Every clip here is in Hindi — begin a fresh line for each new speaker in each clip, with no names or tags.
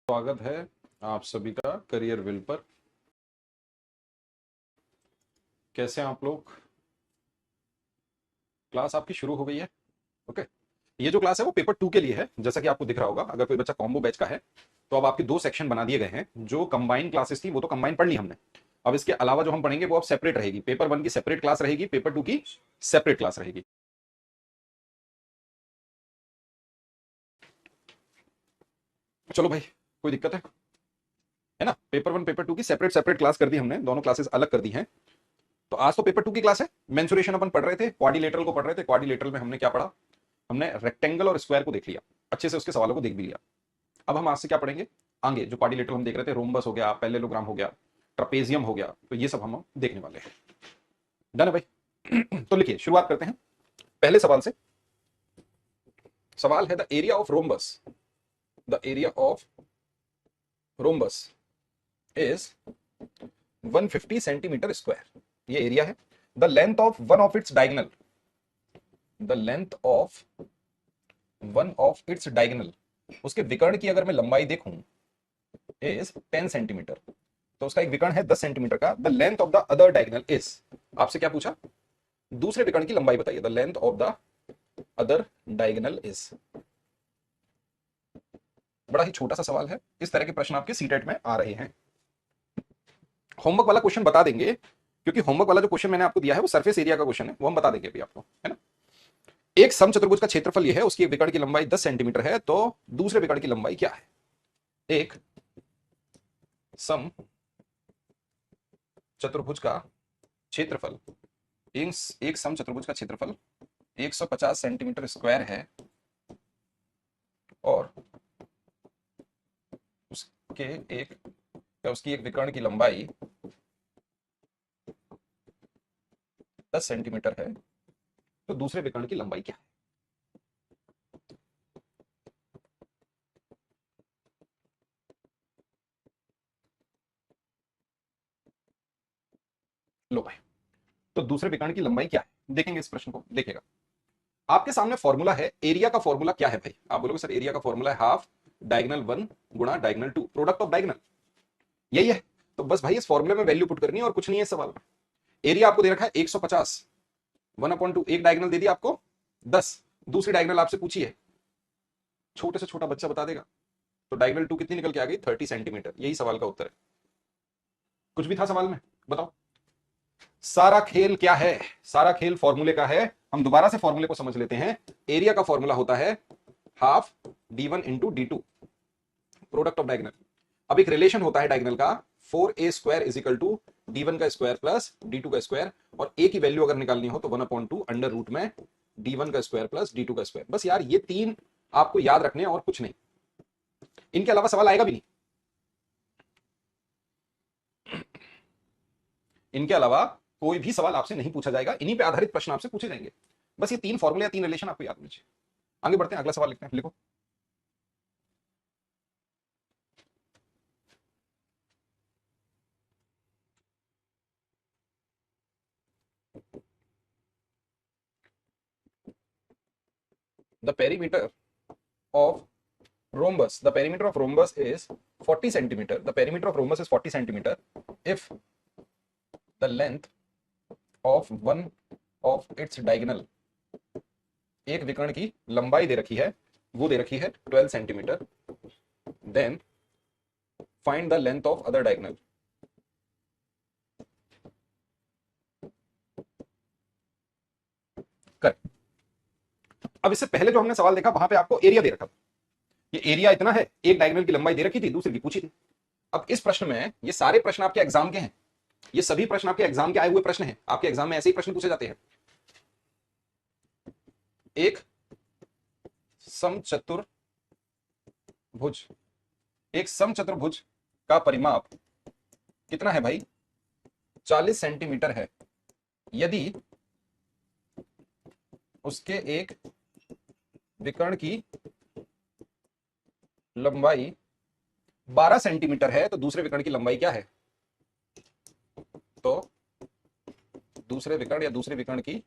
स्वागत है आप सभी का करियर विल पर। कैसे हैं आप लोग? क्लास आपकी शुरू हो गई है। ओके। ये जो क्लास है वो पेपर 2 के लिए है, जैसा कि आपको दिख रहा होगा। अगर कोई बच्चा कॉम्बो बैच का है तो अब आपके 2 सेक्शन बना दिए गए हैं। जो कंबाइन क्लासेस थी वो तो कंबाइन पढ़ ली हमने। अब इसके अलावा जो हम पढ़ेंगे वो अब सेपरेट रहेगी। पेपर 1 की सेपरेट क्लास रहेगी, पेपर 2 की सेपरेट क्लास रहेगी। चलो भाई, कोई दिक्कत है ना? पेपर 1 पेपर 2 की सेपरेट सेपरेट क्लास कर दी हमने, दोनों क्लासेस अलग कर दी हैं। तो आज तो पेपर 2 की क्लास है। मेंसुरेशन अपन पढ़ रहे थे, क्वाड्रिलेटरल को पढ़ रहे थे। क्वाड्रिलेटरल में हमने क्या पढ़ा? हमने रेक्टेंगल और स्क्वायर को देख लिया, अच्छे से उसके सवालों को देख भी लिया। अब हम आज से क्या पढ़ेंगे? आगे जो क्वाड्रिलेटरल हम देख रहे थे, रोम्बस हो गया, पैरेललोग्राम हो गया, ट्रपेजियम हो गया, तो ये सब हम देखने वाले हैं। डन है भाई? तो लिखिए, शुरुआत करते हैं पहले सवाल से। सवाल है the area of rhombus, the area of rhombus is 150 centimetre square. ये एरिया है। The length of one of its diagonal, the length of one of its diagonal, उसके विकर्ण की अगर मैं लंबाई देखूं इज 10 सेंटीमीटर। तो उसका एक विकर्ण है 10 सेंटीमीटर का। The length of the other diagonal is, आपसे क्या पूछा? दूसरे विकर्ण की लंबाई बताइए। The length of the other diagonal is. बड़ा ही छोटा सा सवाल है। इस तरह के प्रश्न आपके सीटेट में आ रहे हैं। होमवर्क वाला क्वेश्चन बता देंगे, क्योंकि होमवर्क वाला जो क्वेश्चन मैंने आपको दिया है वो सरफेस एरिया का क्वेश्चन है, वो हम बता देंगे अभी आपको, है ना। एक समचतुर्भुज का क्षेत्रफल ये है, उसकी एक विकर्ण की लंबाई 10 सेंटीमीटर है, तो दूसरे विकर्ण की लंबाई क्या है? एक सम चतुर्भुज का क्षेत्रफल, एक सम चतुर्भुज का क्षेत्रफल 150 सेंटीमीटर स्क्वायर है और उसके एक या उसकी एक विकर्ण की लंबाई 10 सेंटीमीटर है, तो दूसरे विकर्ण की लंबाई क्या है? लो भाई, तो दूसरे विकर्ण की लंबाई क्या है देखेंगे। इस प्रश्न को देखिएगा। आपके सामने फॉर्मूला है। एरिया का फॉर्मूला क्या है भाई? आप बोलोगे सर एरिया का फॉर्मूला है हाफ डायगोनल 1 गुणा डायगोनल 2, प्रोडक्ट ऑफ डायगोनल, यही है। तो बस भाई इस फॉर्मूले में वैल्यू पुट करनी है और कुछ नहीं है इस सवाल में। एरिया आपको दे रखा है 150, 1/2, एक डायगोनल दे दिया आपको 10, दूसरी डायगोनल आपसे पूछी है, छोटे से छोटा बच्चा बता देगा। तो डायगोनल 2 कितनी निकल के आ गई? 30 सेंटीमीटर। यही सवाल का उत्तर है। कुछ भी था सवाल में? बताओ। सारा खेल क्या है? सारा खेल फॉर्मूले का है। हम दोबारा से फॉर्मूले को समझ लेते हैं। एरिया का फॉर्मूला होता है half d1 into D two, product of diagonal. अब एक रिलेशन होता है डायगोनल का, 4a square is equal to d1 का स्क्वायर प्लस d2 का स्क्वायर, और a की वैल्यू अगर निकालनी हो तो 1/2 अंडर रूट में d1 का स्क्वायर प्लस d2 का स्क्वायर। बस यार ये तीन आपको याद रखने और कुछ नहीं, इनके अलावा सवाल आएगा भी नहीं। इनके अलावा कोई भी सवाल आपसे नहीं पूछा जाएगा, इन्हीं पे आधारित प्रश्न आपसे पूछे जाएंगे। बस ये तीन फॉर्मूले या तीन रिलेशन आपको याद होने चाहिए। आगे बढ़ते हैं, अगला सवाल लिखते हैं। लिखो। The perimeter of rhombus, the perimeter of rhombus is 40 centimeter, the perimeter of rhombus is 40 centimeter if the length of one of its diagonal, एक विकर्ण की लंबाई दे रखी है, वो दे रखी है 12 centimetre, then find the length of other diagonal। कर। अब इससे पहले जो हमने सवाल देखा वहां पे आपको एरिया दे रखा था। ये एरिया इतना है, एक डायगोनल की लंबाई दे रखी थी, दूसरी की पूछी थी। अब इस प्रश्न में ये सारे प्रश्न आपके एग्जाम के हैं, ये सभी प्रश्न आपके एग्जाम के आए हुए प्रश्न हैं। आपके एग्जाम में ऐसे ही प्रश्न पूछे जाते हैं। एक समचतुर्भुज, एक समचतुर्भुज का परिमाप कितना है भाई? 40 सेंटीमीटर है। यदि उसके एक विकर्ण की लंबाई 12 सेंटीमीटर है, तो दूसरे विकर्ण की लंबाई क्या है? तो दूसरे विकर्ण या दूसरे विकर्ण की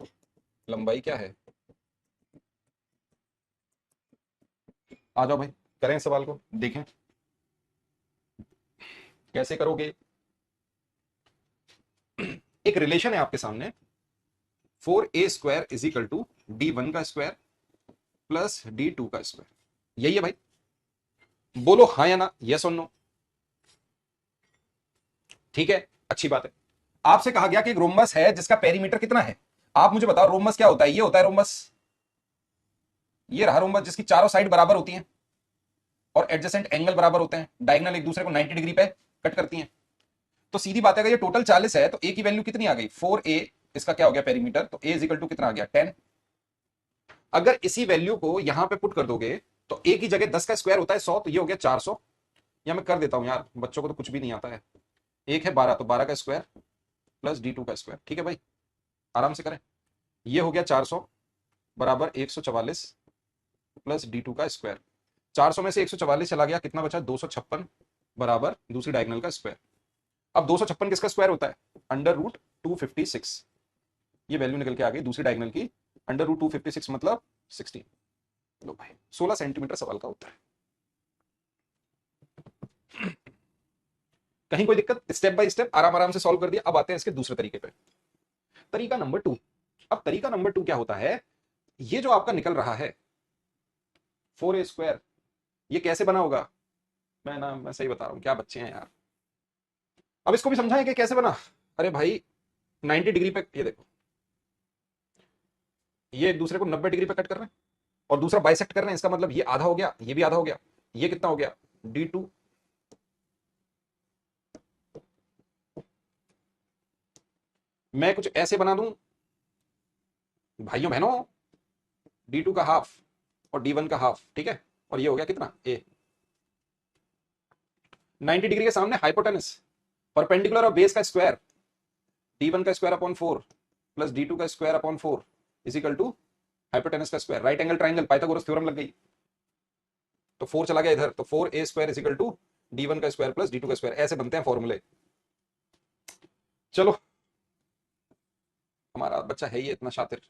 लंबाई क्या है? आ जाओ भाई, करें सवाल को, देखें। कैसे करोगे? एक रिलेशन है आपके सामने, 4a² is equal to d1 का स्क्वायर प्लस d2 का स्क्वायर। यही है भाई, बोलो हाँ या ना, यस और नो। ठीक है, अच्छी बात है। आपसे कहा गया कि एक रोम्बस है जिसका पेरीमीटर कितना है। आप मुझे बताओ रोम्बस क्या होता है? ये होता है रोम्बस, ये रहा रोम्बस जिसकी चारों साइड बराबर होती हैं और एडजेसेंट एंगल बराबर होते हैं, डायगोनल एक दूसरे को 90 डिग्री पे कट करती हैं। तो सीधी बात है, अगर ये टोटल 40 है तो ए की वैल्यू कितनी आ गई? 4a, इसका क्या हो गया पेरीमीटर, तो a इज इक्वल टू कितना आ गया? 10। अगर इसी वैल्यू को यहां पे पुट कर दोगे तो a की जगह 10 का स्क्वायर होता है 100, तो ये हो गया 400। या मैं कर देता हूं यार, बच्चों को तो कुछ भी नहीं आता है। एक है 12, तो 12 का स्क्वायर प्लस d2 का स्क्वायर। ठीक है भाई, आराम से करें। ये हो गया 400 बराबर 144 प्लस d2 का स्क्वायर। 400 में से 144 चला गया, कितना बचा? 256 बराबर दूसरी डायगोनल का स्क्वायर। अब 256 किसका स्क्वायर होता है? Under root 256। ये वैल्यू निकल के आ गई दूसरी डायगोनल की, अंडर रूट 256 मतलब 16। लो भाई, 16 सेंटीमीटर सवाल का उत्तर है। कहीं कोई दिक्कत? स्टेप बाय स्टेप आराम आराम से सॉल्व कर दिया। अब आते हैं इसके दूसरे तरीके पे, तरीका नंबर 2। अब तरीका नंबर 2 क्या होता है? ये जो आपका निकल रहा है 4a², ये कैसे बना होगा? मैं सही बता रहा हूं, क्या बच्चे हैं यार। अब इसको भी समझाएं कि कैसे बना। अरे भाई 90 डिग्री पे, ये देखो, ये एक दूसरे को 90 डिग्री पे कट कर रहे हैं और दूसरा बाइसेक्ट कर रहे हैं। इसका मतलब ये आधा हो गया, ये भी आधा हो गया। ये कितना हो गया? d2। मैं कुछ ऐसे बना दूं भाइयों बहनों, d2 का हाफ और d1 का हाफ, ठीक है, और ये हो गया कितना? a। 90 डिग्री के सामने हाइपोटेनस, परपेंडिकुलर और बेस का स्क्वायर, d1 का स्क्वायर अपॉन 4 प्लस d2 का square upon 4 is equal to hypotenuse का square. Right angle triangle, Pythagoras theorem लग गई, तो 4 चला गया इधर, तो 4a² is equal to d1 का स्क्वायर प्लस d2 का स्क्वायर। ऐसे बनते हैं फॉर्मूले। चलो, हमारा बच्चा है ये इतना शातिर।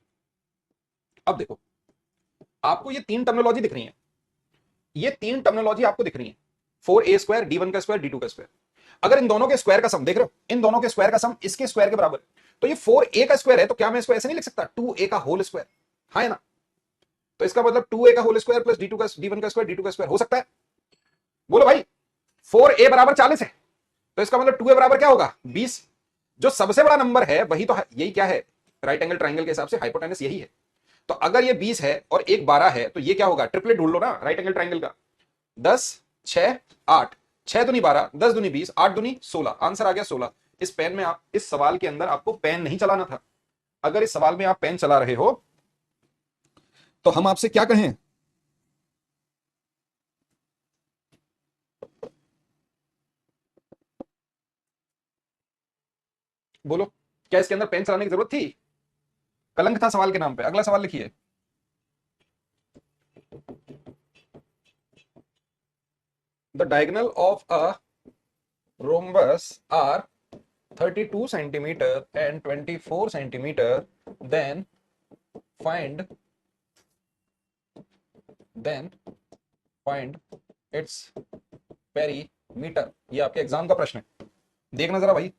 अब देखो, आपको ये तीन टर्मिनोलॉजी दिख रही है, ये तीन टर्मिनोलॉजी आपको दिख रही है, 4a², d1 का स्क्वायर, d2 का स्क्वायर। अगर इन दोनों के स्क्वायर का सम देख रहे हो, इन दोनों के स्क्वायर का सम इसके स्क्वायर के बराबर, तो ये 4a का स्क्वायर है, तो क्या मैं इसको ऐसे नहीं लिख सकता? 2a का होल स्क्वायर, हाँ है ना? तो इसका मतलब 2a का होल स्क्वायर प्लस d2 का, d1 का स्क्वायर, d2 का स्क्वायर हो सकता है? बोलो भाई, 4a बराबर 40 है, तो इसका मतलब 2a बराबर क्या होगा? 20। जो सबसे बड़ा नंबर है वही तो है, यही क्या है? राइट एंगल ट्राइंगल के हिसाब से हाइपोटेनस यही है। तो अगर ये 20 है और एक 12 है, तो ये क्या होगा? ट्रिपलेट ढूंढ लो ना राइट एंगल ट्राइंगल का। 10, 6, 8, 6 दूनी 12, 10 दूनी 20, 8 दूनी 16, आंसर आ गया 16। इस पेन में आप, इस सवाल के अंदर आपको पेन नहीं चलाना था। अगर इस सवाल में आप पेन चला रहे हो तो हम आपसे क्या कहें? बोलो, क्या इसके अंदर पेन चलाने की जरूरत थी? कलंक था सवाल के नाम पे। अगला सवाल लिखिए। The diagonal of a rhombus are 32 centimeter and 24 centimeter, then find its perimeter। ये आपके एग्जाम का प्रश्न है, देखना जरा भाई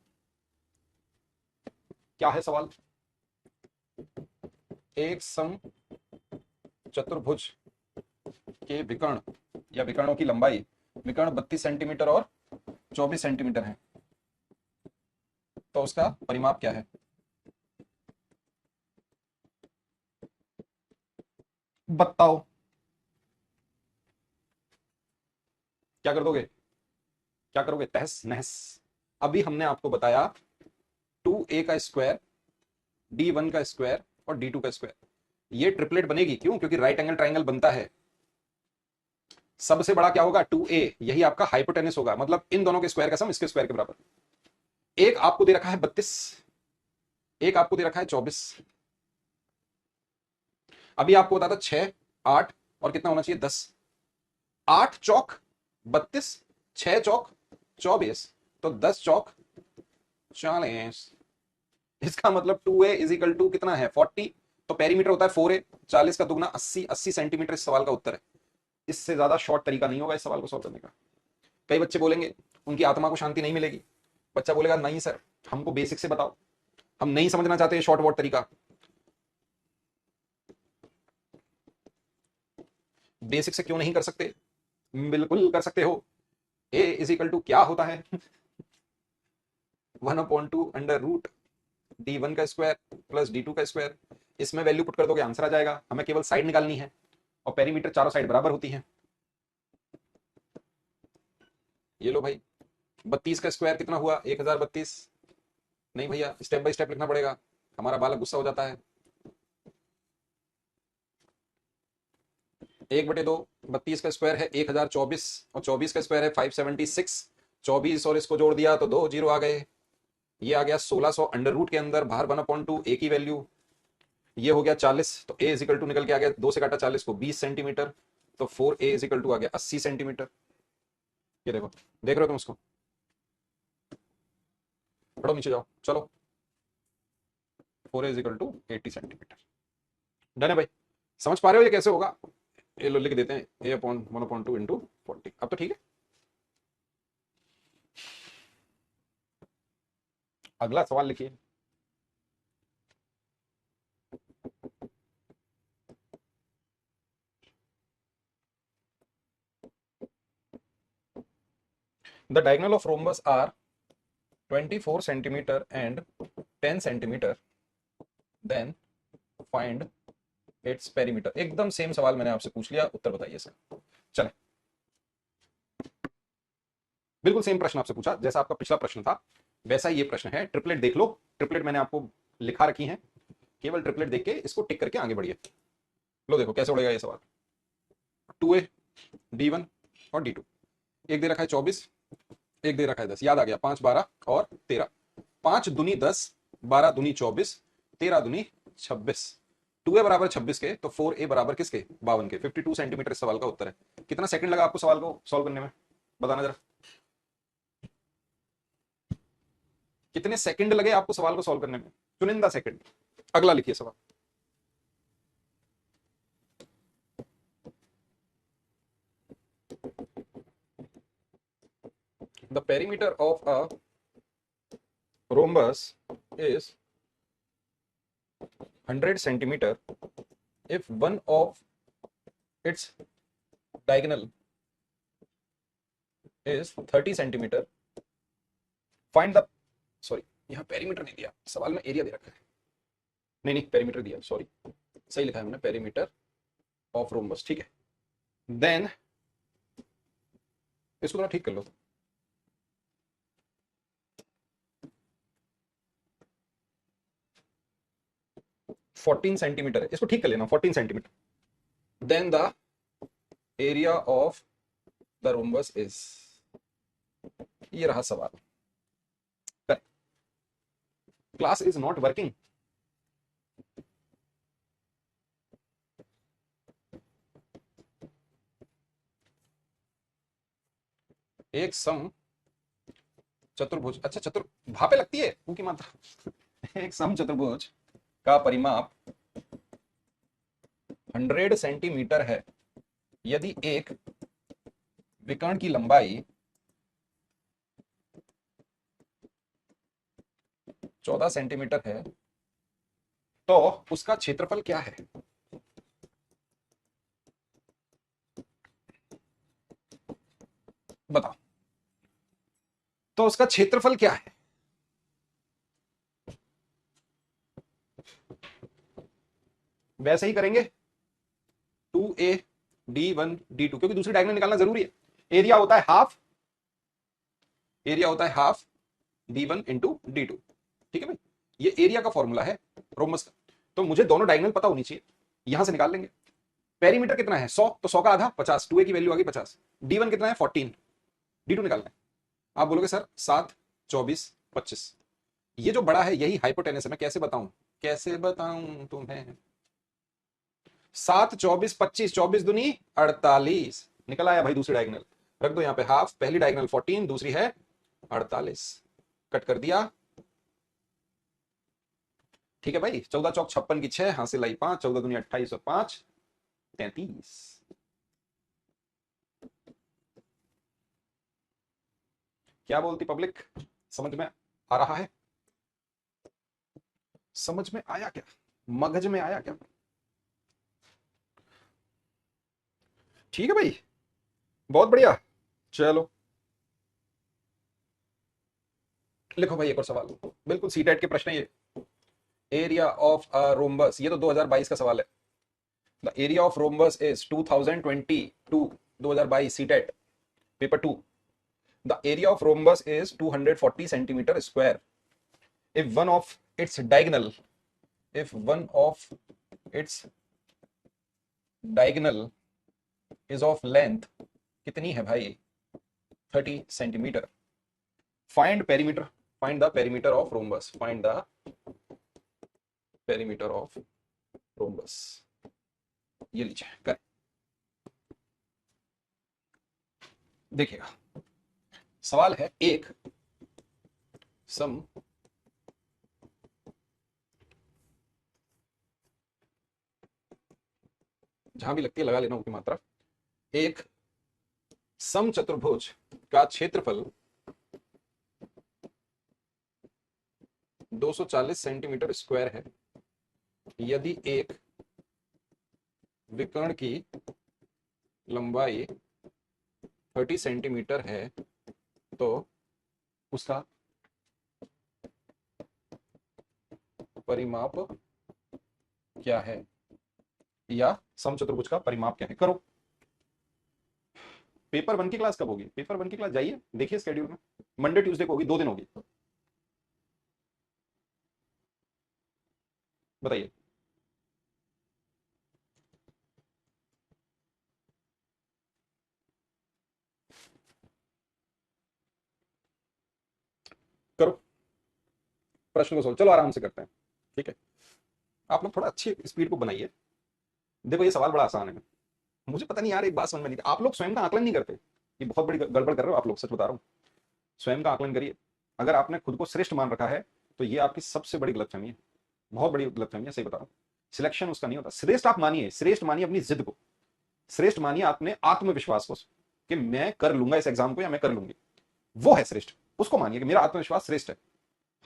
क्या है सवाल। एक सम चतुर्भुज के विकर्ण या विकर्णों की लंबाई, विकर्ण 32 सेंटीमीटर और 24 सेंटीमीटर है, तो उसका परिमाप क्या है? बताओ, क्या कर दोगे? क्या करोगे? तहस नहस। अभी हमने आपको बताया 2a का स्क्वायर, d1 का स्क्वायर और d2 का स्क्वायर, ये ट्रिपलेट बनेगी। क्यों? क्योंकि राइट एंगल ट्राइंगल बनता है। सबसे बड़ा क्या होगा? 2a, यही आपका हाइपोटेनस होगा, मतलब इन दोनों के स्क्वायर का सम इसके स्क्वायर के बराबर। एक आपको दे रखा है 32, एक आपको दे रखा है 24। अभी आपको बताता 6, 8 और कितना होना चाहिए? 10। 8 चौक 32, 6 चौक 24, तो 10 चौक 40। इसका मतलब 2a इज इक्वल टू कितना है? 40। तो पेरीमीटर होता है 4a, 40 का दुगना 80, 80 सेंटीमीटर इस सवाल का उत्तर है। इससे ज्यादा शॉर्ट तरीका नहीं होगा इस सवाल को सॉल्व करने का। कई बच्चे बोलेंगे उनकी आत्मा को शांति नहीं मिलेगी। बच्चा बोलेगा नहीं सर, हमको बेसिक से बताओ, हम नहीं समझना चाहते शॉर्ट वर्ड तरीका। बेसिक से क्यों नहीं कर सकते? बिल्कुल कर सकते हो। ए इज इक्वल टू क्या होता है? 1/2 अंडर रूट d1 का स्क्वायर प्लस d2 का स्क्वायर। इसमें वैल्यू पुट कर दोगे आंसर आ जाएगा, हमें केवल साइड निकालनी है और पेरीमीटर चारों साइड बराबर होती है। ये लो भाई, 32 का स्क्वायर कितना हुआ? 1032। नहीं भैया, स्टेप बाय स्टेप लिखना पड़ेगा, हमारा बालक गुस्सा हो जाता है। 1/2, 32 का स्क्वायर है 1024 और 24 का स्क्वायर है 576। 24 और इसको जोड़ दिया तो 2 जीरो आ गए। ये आ गया 1600 अंडर रूट के अंदर, बाहर 1/2 ए की वैल्यू, ये हो गया 40। तो ए इज इक्वल टू निकल के आ गया, 2 से काटा 40 को 20 सेंटीमीटर, तो 4a इज इक्वल टू आ गया 80 सेंटीमीटर। ये देखो, देख रहे हो तुम उसको? पढ़ो, नीचे जाओ, चलो। 4a is equal to 80 centimetre. Done है भाई? समझ पा रहे हो ये कैसे होगा? ये लो लिख देते हैं, a अपॉन 1/2 इंटू 40। अब तो ठीक है। अगला सवाल लिखिए। The diagonal of rhombus are 24 centimeter and 10 centimeter. Then find its perimeter. एकदम सेम सवाल मैंने आपसे पूछ लिया, उत्तर बताइए इसका। चले, बिल्कुल सेम प्रश्न आपसे पूछा जैसा आपका पिछला प्रश्न था, वैसा ही ये प्रश्न है। ट्रिपलेट देख लो, ट्रिपलेट मैंने आपको लिखा रखी है, केवल ट्रिपलेट देख के इसको टिक करके आगे बढ़िए। लो देखो कैसे उड़ेगा ये सवाल। 2a d1 और d2, एक दे रखा है 24, एक दे रखा है 10। याद आ गया, 5 12 और 13। 5 दूनी 10, 12 दूनी 24, 13 दूनी 26। 2a बराबर 26 के, तो 4a बराबर किसके? 52 के। 52 सेंटीमीटर इस सवाल का उत्तर है। कितना सेकंड लगा आपको सवाल को सॉल्व करने में? बताना जरा, कितने सेकंड लगे आपको सवाल को सॉल्व करने में? चुनिंदा सेकंड। अगला लिखिए सवाल। The perimeter of a rhombus is 100 centimeter if one of its diagonal is 30 centimeter. Find the, sorry यहाँ पेरीमीटर नहीं दिया, सवाल में एरिया दे रखा है। नहीं नहीं, पेरीमीटर दिया, सॉरी, सही लिखा है हमने, पेरीमीटर ऑफ रोम्बस। ठीक है, देन इसको थोड़ा ठीक कर लो। फोर्टीन सेंटीमीटर है, इसको ठीक कर लेना, 14 centimetre. Then the area of the rhombus is, ये रहा सवाल। Class is not working. एक सम चतुर्भुज, अच्छा चतुर भापे लगती है ऊ की मात्रा। एक सम चतुर्भुज का परिमाप 100 सेंटीमीटर है यदि एक विकर्ण की लंबाई 14 सेंटीमीटर है, तो उसका क्षेत्रफल क्या है? बताओ, तो उसका क्षेत्रफल क्या है? वैसे ही करेंगे, 2a d1 d2, क्योंकि दूसरी डायगोनल निकालना जरूरी है। एरिया होता है हाफ, एरिया होता है हाफ d1 इंटू d2। ठीक है भाई, ये एरिया का फॉर्मूला है रोम्बस का। तो मुझे दोनों डायगोनल पता होनी चाहिए, यहां से निकाल लेंगे। पेरीमीटर कितना है? 100, तो 100 का आधा 50, 2a की वैल्यू आ गई 50। d1 कितना है? 14, d2 निकालना है। आप बोलोगे सर 7 24 25, ये जो बड़ा है यही हाइपोटेनस है। मैं कैसे बताऊं, कैसे बताऊं तुम्हें? 7 24 25, 24 दूनी 48, निकल आया भाई दूसरी डायगोनल। रख दो यहाँ पे हाफ, पहली डायगोनल 14, दूसरी है 48, कट कर दिया। ठीक है भाई, 14 चौक 56 की 6, हासिल आई 5, 14 दूनी 28 और 5 33। क्या बोलती पब्लिक? समझ में आ रहा है? समझ में आया क्या? मगज में आया क्या? ठीक है भाई, बहुत बढ़िया। चलो लिखो भाई एक और सवाल, बिल्कुल सीटेट के प्रश्न है ये। एरिया ऑफ अ रोम्बस, ये तो 2022 का सवाल है। The area of rhombus is 2022, 2022 CTET paper 2। The area of rhombus is 240 centimetre square. If one of its diagonal, if one of its diagonal is of length, कितनी है भाई? 30 centimetre. Find perimeter, find the perimeter of rhombus, find the perimeter of rhombus. ये लीजिए कर, देखिएगा सवाल है एक सम जहां भी लगती है लगा लेना उसकी मात्रा। एक समचतुर्भुज का क्षेत्रफल 240 सेंटीमीटर स्क्वायर है। यदि एक विकर्ण की लंबाई 30 सेंटीमीटर है तो उसका परिमाप क्या है, या समचतुर्भुज का परिमाप क्या है? करो। पेपर 1 की क्लास कब होगी? पेपर 1 की क्लास जाइए, देखिए स्केड्यूल में, मंडे ट्यूसडे को होगी, 2 दिन होगी। बताइए। करो प्रश्न को सोल्व, चलो आराम से करते हैं, ठीक है? आप लोग थोड़ा अच्छी स्पीड को बनाइए। देखो ये सवाल बड़ा आसान है, मुझे पता नहीं यार एक बात समझ में नहीं, आप लोग स्वयं का आकलन नहीं करते। ये बहुत बड़ी गड़बड़ कर रहे हो आप लोग, सच बता रहा हूँ। स्वयं का आकलन करिए। अगर आपने खुद को श्रेष्ठ मान रखा है तो ये आपकी सबसे बड़ी गलतफहमी है, बहुत बड़ी गलतफहमी है, सही बता रहा हूँ। सिलेक्शन उसका नहीं होता। श्रेष्ठ आप मानिए, श्रेष्ठ मानिए अपनी जिद को, श्रेष्ठ मानिए अपने आत्मविश्वास को कि मैं कर लूंगा इस एग्जाम को या मैं कर लूंगी, वो है श्रेष्ठ। उसको मानिए कि मेरा आत्मविश्वास श्रेष्ठ है।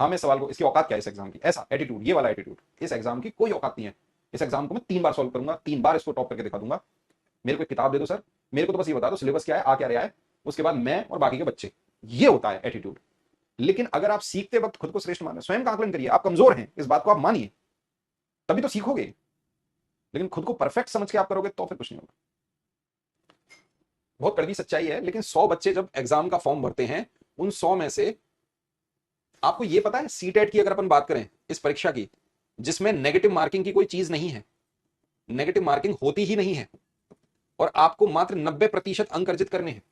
हाँ मैं सवाल को, इसकी औकात क्या है इस एग्जाम की, ऐसा एटीट्यूड, ये वाला एटीट्यूड, इस एग्जाम की कोई औकात नहीं है। इस एग्जाम को मैं 3 बार सॉल्व करूंगा, 3 बार इसको टॉप करके दिखा दूंगा। मेरे को एक किताब दे दो सर, मेरे को तो बस ये बता दो सिलेबस क्या है, आ क्या रहा है, उसके बाद मैं और बाकी के बच्चे, ये होता है एटीट्यूड। लेकिन अगर आप सीखते वक्त खुद को श्रेष्ठ माने, स्वयं का आकलन करिए, आप कमजोर हैं इस बात को आप मानिए, तभी तो सीखोगे। लेकिन खुद को परफेक्ट समझ के आप करोगे तो फिर कुछ नहीं होगा। बहुत कड़वी सच्चाई है। लेकिन 100 बच्चे जब एग्जाम का फॉर्म भरते हैं, उन 100 में से आपको ये पता है सीटेट की अगर अपन बात करें इस परीक्षा की, जिसमें नेगेटिव मार्किंग की कोई चीज नहीं है, नेगेटिव मार्किंग होती ही नहीं है, और आपको मात्र 90% अंक अर्जित करने हैं।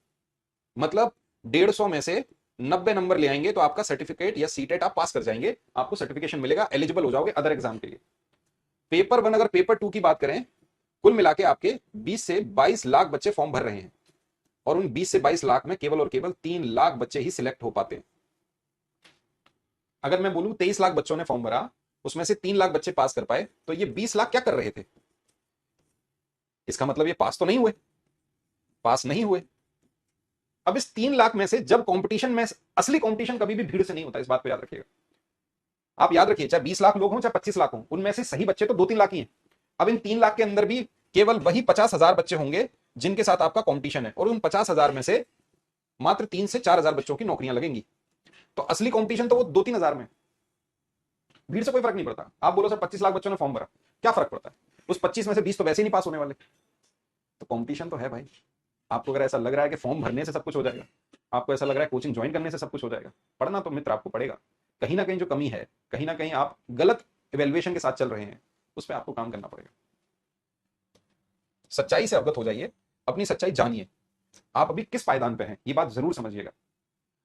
मतलब 150 में से 90 नंबर ले आएंगे तो आपका सर्टिफिकेट या सीटेट आप पास कर जाएंगे, आपको सर्टिफिकेशन मिलेगा, एलिजिबल हो जाओगे अदर एग्जाम के लिए। पेपर 1 अगर पेपर 2 की बात करें, कुल मिला के आपके 20 से 22 लाख बच्चे फॉर्म भर रहे हैं, और उन 20 से 22 लाख में केवल और केवल 3 लाख बच्चे ही सिलेक्ट हो पाते हैं। अगर मैं बोलूं 23 लाख बच्चों ने फॉर्म भरा, उसमें से 3 लाख बच्चे पास कर पाए, तो ये 20 लाख क्या कर रहे थे? इसका मतलब ये पास तो नहीं हुए, पास नहीं हुए। अब इस 3 लाख में से जब कंपटीशन में, असली कंपटीशन कभी भी भीड़ से नहीं होता, इस बात को याद रखिएगा। आप याद रखिए, चाहे 20 लाख लोग हों चाहे 25 लाख हों, उनमें से सही बच्चे तो 2-3 लाख ही हैं। अब इन 3 लाख के अंदर भी केवल वही 50,000 बच्चे होंगे जिनके साथ आपका कंपटीशन है, और उन 50,000 में से मात्र 3 से 4,000 बच्चों की नौकरियां लगेंगी। तो असली कंपटीशन तो वो 2-3 हजार में। भीड़ से कोई फर्क नहीं पड़ता। आप बोलो सर 25 लाख बच्चों ने फॉर्म भरा, क्या फर्क पड़ता है? उस 25 में से 20 तो वैसे ही नहीं पास होने वाले। तो कंपटीशन तो है भाई। आपको अगर ऐसा लग रहा है कि फॉर्म भरने से सब कुछ हो जाएगा, आपको ऐसा लग रहा है कोचिंग ज्वाइन करने से सब कुछ हो जाएगा, पढ़ना तो मित्र आपको पड़ेगा। कहीं ना कहीं जो कमी है, कहीं ना कहीं आप गलत इवेल्युएशन के साथ चल रहे हैं, उस पर आपको काम करना पड़ेगा। सच्चाई से अवगत हो जाइए, अपनी सच्चाई जानिए, आप अभी किस पायदान पे हैं, ये बात जरूर समझिएगा।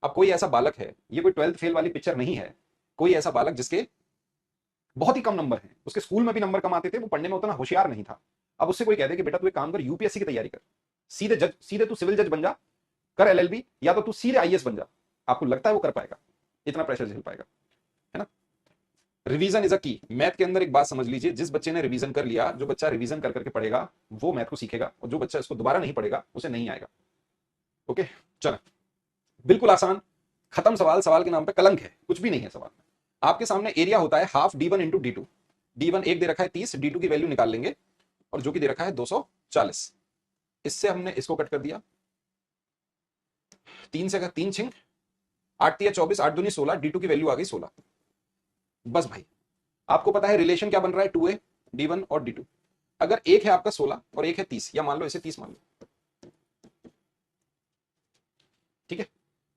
अब कोई ऐसा बालक है, ये कोई 12th फेल वाली पिक्चर नहीं है, कोई ऐसा बालक जिसके बहुत ही कम नंबर हैं, उसके स्कूल में भी नंबर कम आते थे, वो पढ़ने में उतना होशियार नहीं था। अब उससे कोई कह दे कि बेटा तू एक काम कर, यूपीएससी की तैयारी कर, सीधे तू सिविल जज बन जा, कर एलएलबी, या तो तू सीधे आईएएस बन जा, आपको लगता है वो कर पाएगा? इतना प्रेशर झेल पाएगा? है ना? रिवीजन इज अ की। मैथ के अंदर एक बात समझ लीजिए, जिस बच्चे ने रिवीजन कर लिया, जो बच्चा रिवीजन कर करके पढ़ेगा वो मैथ को सीखेगा, और जो बच्चा इसको दोबारा नहीं पढ़ेगा उसे नहीं आएगा। ओके चलो, बिल्कुल आसान, खत्म सवाल, सवाल के नाम पे कलंक है, कुछ भी नहीं है सवाल में। आपके सामने एरिया होता है half d1 into D to. d1 एक दे रखा है 30, d2 की वैल्यू निकाल लेंगे और जो कि दे रखा है 240। इससे हमने इसको कट कर दिया, 3 से 3 छिंग 8 तिया 24, 8 दूनी 16, d2 की वैल्यू आ गई 16। बस भाई आपको पता है रिलेशन क्या बन रहा है, 2a d1 और d2। अगर एक है आपका 16 और एक है 30, या मान लो इसे 30 मान लो, ठीक है।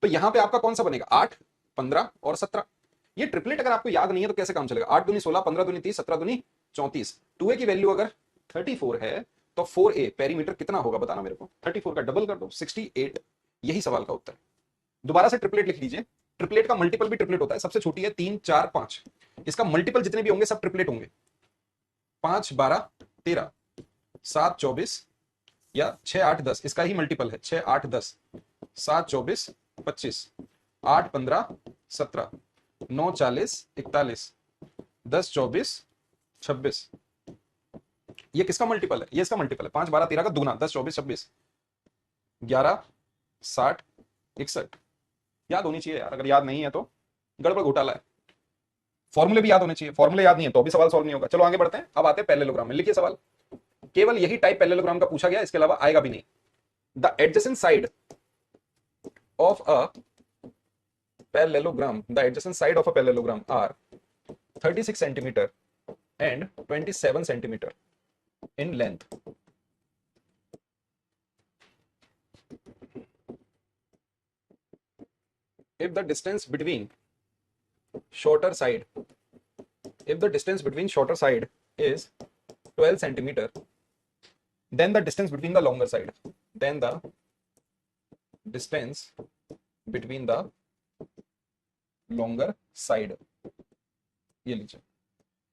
तो यहां पे आपका कौन सा बनेगा, 8, 15 और 17। ये ट्रिपलेट अगर आपको याद नहीं है तो कैसे काम चलेगा, 8 दूनी 16, 15 दूनी 30, 17 दूनी 34। 2a की वैल्यू अगर 34 है तो 4a पेरीमीटर कितना होगा बताना मेरे को, 34 का डबल कर दो 68। यही सवाल का उत्तर। दोबारा से ट्रिपलेट लिख लीजिए, ट्रिपलेट का मल्टीपल भी ट्रिपलेट होता है, सबसे छोटी है 3 4 5, इसका मल्टीपल जितने भी होंगे सब ट्रिपलेट होंगे। 5 12 13, 7 24 या 6 8 10, इसका ही मल्टीपल है 6 8 10, 7 24 25, 8 15 17, 9 40 41, 10 24 26। ये किसका मल्टीपल है, ये इसका मल्टीपल है। 5 12 13 का दुगना, 10 24 26, 11 60 61। याद होनी चाहिए यार, अगर याद नहीं है तो गड़बड़ घोटाला है। फॉर्मूले भी याद होने चाहिए, फॉर्मूले याद नहीं है तो भी सवाल सॉल्व नहीं होगा। चलो आगे बढ़ते हैं, अब आते हैं पैरेललोग्राम में। लिखिए सवाल, केवल यही टाइप पैरेललोग्राम का पूछा गया, इसके अलावा आएगा भी नहीं। The adjacent side of a parallelogram, the adjacent side of a parallelogram are 36 centimeter and 27 centimeter in length. If the distance between shorter side, if the distance between shorter side is 12 centimeter, then the distance between the longer side, then the distance between the longer side। ये लीजिए,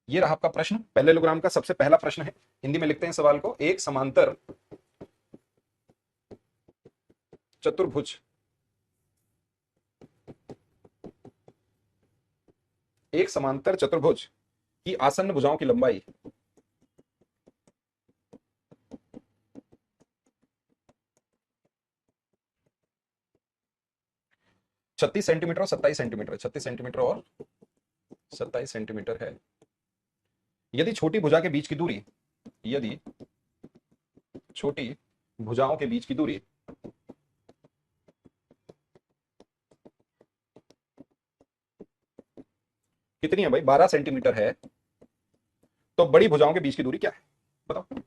ये रहा आपका प्रश्न। पैरेललोग्राम का सबसे पहला प्रश्न है, हिंदी में लिखते हैं सवाल को, एक समांतर चतुर्भुज, एक समांतर चतुर्भुज की आसन्न भुजाओं की लंबाई 36 सेंटीमीटर और 27 सेंटीमीटर, 36 सेंटीमीटर और 27 सेंटीमीटर है। यदि छोटी भुजा के बीच की दूरी, यदि छोटी भुजाओं के बीच की दूरी कितनी है भाई, 12 सेंटीमीटर है, तो बड़ी भुजाओं के बीच की दूरी क्या है बताओ,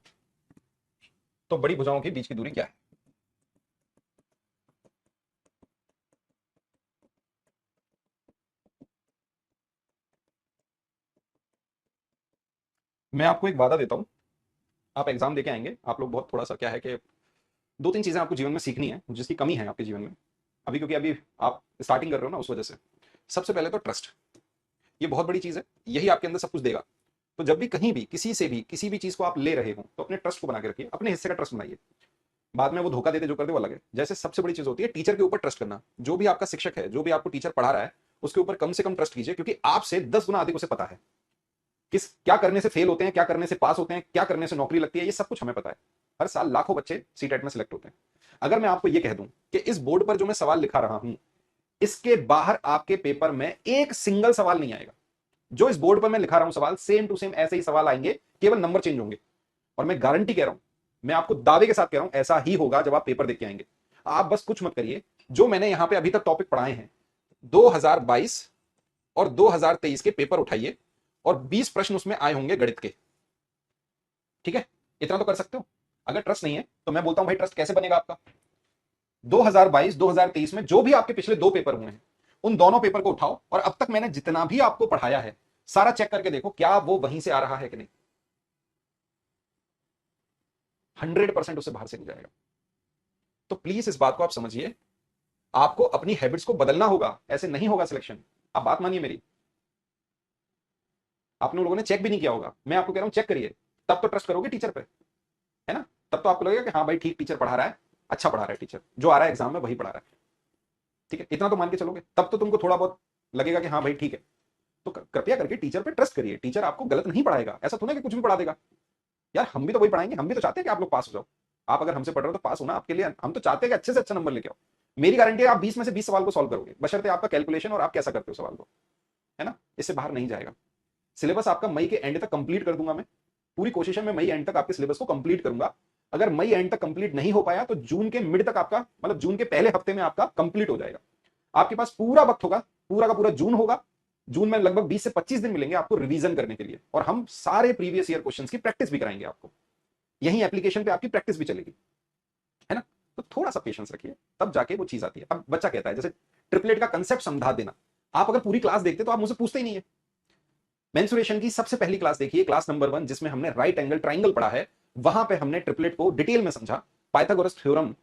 तो बड़ी भुजाओं के बीच की दूरी क्या है। मैं आपको एक वादा देता हूं, आप एग्जाम देके आएंगे, आप लोग बहुत थोड़ा सा क्या है कि 2 3 चीजें आपको जीवन में सीखनी है जिसकी कमी है आपके जीवन में अभी, क्योंकि अभी आप स्टार्टिंग कर रहे हो ना, उस वजह से। सबसे पहले तो ट्रस्ट, ये बहुत बड़ी चीज है, यही आपके अंदर सब कुछ देगा। तो जब भी कहीं भी किसी से भी किसी भी चीज को आप ले रहे हो तो अपने ट्रस्ट को बना के रखिए, अपने हिस्से का ट्रस्ट बनाइए। बाद में वो धोखा देते जो करते वो अलग है। जैसे सबसे बड़ी चीज होती है टीचर के ऊपर ट्रस्ट करना, जो भी आपका शिक्षक है, जो भी आपको टीचर पढ़ा रहा है, उसके ऊपर कम से कम ट्रस्ट कीजिए, क्योंकि आपसे 10 गुना अधिक उसे पता है किस क्या करने से फेल होते हैं, क्या करने से पास होते हैं, क्या करने से नौकरी लगती है, ये सब कुछ हमें पता है। हर साल लाखों बच्चे सीटेट में सिलेक्ट होते हैं। अगर मैं आपको ये कह दूं कि इस बोर्ड पर जो मैं सवाल लिखा रहा हूं, इसके बाहर आपके पेपर में एक सिंगल सवाल नहीं आएगा। जो इस बोर्ड पर मैं लिखा रहा हूं सवाल, सेम टू सेम ऐसे ही सवाल आएंगे, केवल नंबर चेंज होंगे। और मैं गारंटी कह रहा हूं, मैं आपको दावे के साथ कह रहा हूं, ऐसा ही होगा जब आप पेपर देख के आएंगे। आप बस कुछ मत करिए, जो मैंने यहां पे अभी तक टॉपिक पढ़ाए हैं 2022 और 2023 के पेपर उठाइए और 20 प्रश्न उसमें आए होंगे गणित के। ठीक है, इतना तो कर सकते हो। अगर ट्रस्ट नहीं है तो मैं बोलता हूं भाई, ट्रस्ट कैसे बनेगा आपका। 2022 2023 में जो भी आपके पिछले 2 पेपर हुए हैं, उन दोनों पेपर को उठाओ और अब तक मैंने जितना भी आपको पढ़ाया है सारा चेक करके देखो, क्या वो वहीं से आ रहा है कि नहीं। 100% उससे बाहर से नहीं जाएगा। तो प्लीज इस बात को आप समझिए, आपको अपनी हैबिट्स को बदलना होगा, ऐसे नहीं होगा सिलेक्शन। आप बात मानिए मेरी, आपने लोगों ने चेक भी नहीं किया होगा, मैं आपको कह रहा हूं चेक करिए, तब तो ट्रस्ट करोगे टीचर पे, है ना। तब तो आपको लगेगा कि हाँ भाई ठीक टीचर पढ़ा रहा है, अच्छा पढ़ा रहा है टीचर, जो आ रहा है एग्जाम में वही पढ़ा रहा है। ठीक है, इतना तो मान के चलोगे, तब तो तुमको थोड़ा बहुत लगेगा कि हाँ भाई ठीक है। तो कृपया करके टीचर पे ट्रस्ट करिए, टीचर आपको गलत नहीं पढ़ाएगा, ऐसा थोड़ा कि कुछ भी पढ़ा देगा। यार हम भी तो वही पढ़ाएंगे, हम भी तो चाहते हैं कि आप लोग पास हो जाओ। आप अगर हमसे पढ़ रहे हो तो पास होना आपके लिए, हम तो चाहते हैं कि अच्छे से अच्छा नंबर लेके आओ। मेरी गारंटी है आप 20 में से 20 सवाल को सॉल्व करोगे, बशर्ते आपका कैलकुलेशन और आप कैसा करते हो सवाल को, है ना, इससे बाहर नहीं जाएगा। सिलेबस आपका मई के एंड तक कंप्लीट कर दूंगा मैं, पूरी कोशिश है मैं मई एंड तक आपके सिलेबस को कंप्लीट करूंगा। अगर मई एंड तक कंप्लीट नहीं हो पाया तो जून के मिड तक आपका, मतलब जून के पहले हफ्ते में आपका कंप्लीट हो जाएगा। आपके पास पूरा वक्त होगा, पूरा का पूरा जून होगा। जून में लगभग 20 से 25 दिन मिलेंगे आपको रिवीजन करने के लिए, और हम सारे प्रीवियस ईयर क्वेश्चंस की प्रैक्टिस भी कराएंगे आपको, यही एप्लीकेशन पे आपकी प्रैक्टिस भी चलेगी, है ना। तो थोड़ा सा पेशेंस रखिए, तब जाके वो चीज आती है। अब बच्चा कहता है जैसे ट्रिपलेट का कंसेप्ट समझा देना, आप अगर पूरी क्लास देखते तो आप मुझसे पूछते ही नहीं है। मेंसुरेशन की सबसे पहली क्लास देखिए, क्लास नंबर 1, जिसमें हमने राइट एंगल ट्राइंगल पढ़ा है, वहां पे हमने ट्रिपलेट को डिटेल में समझा। पाइथागोरस थ्योरम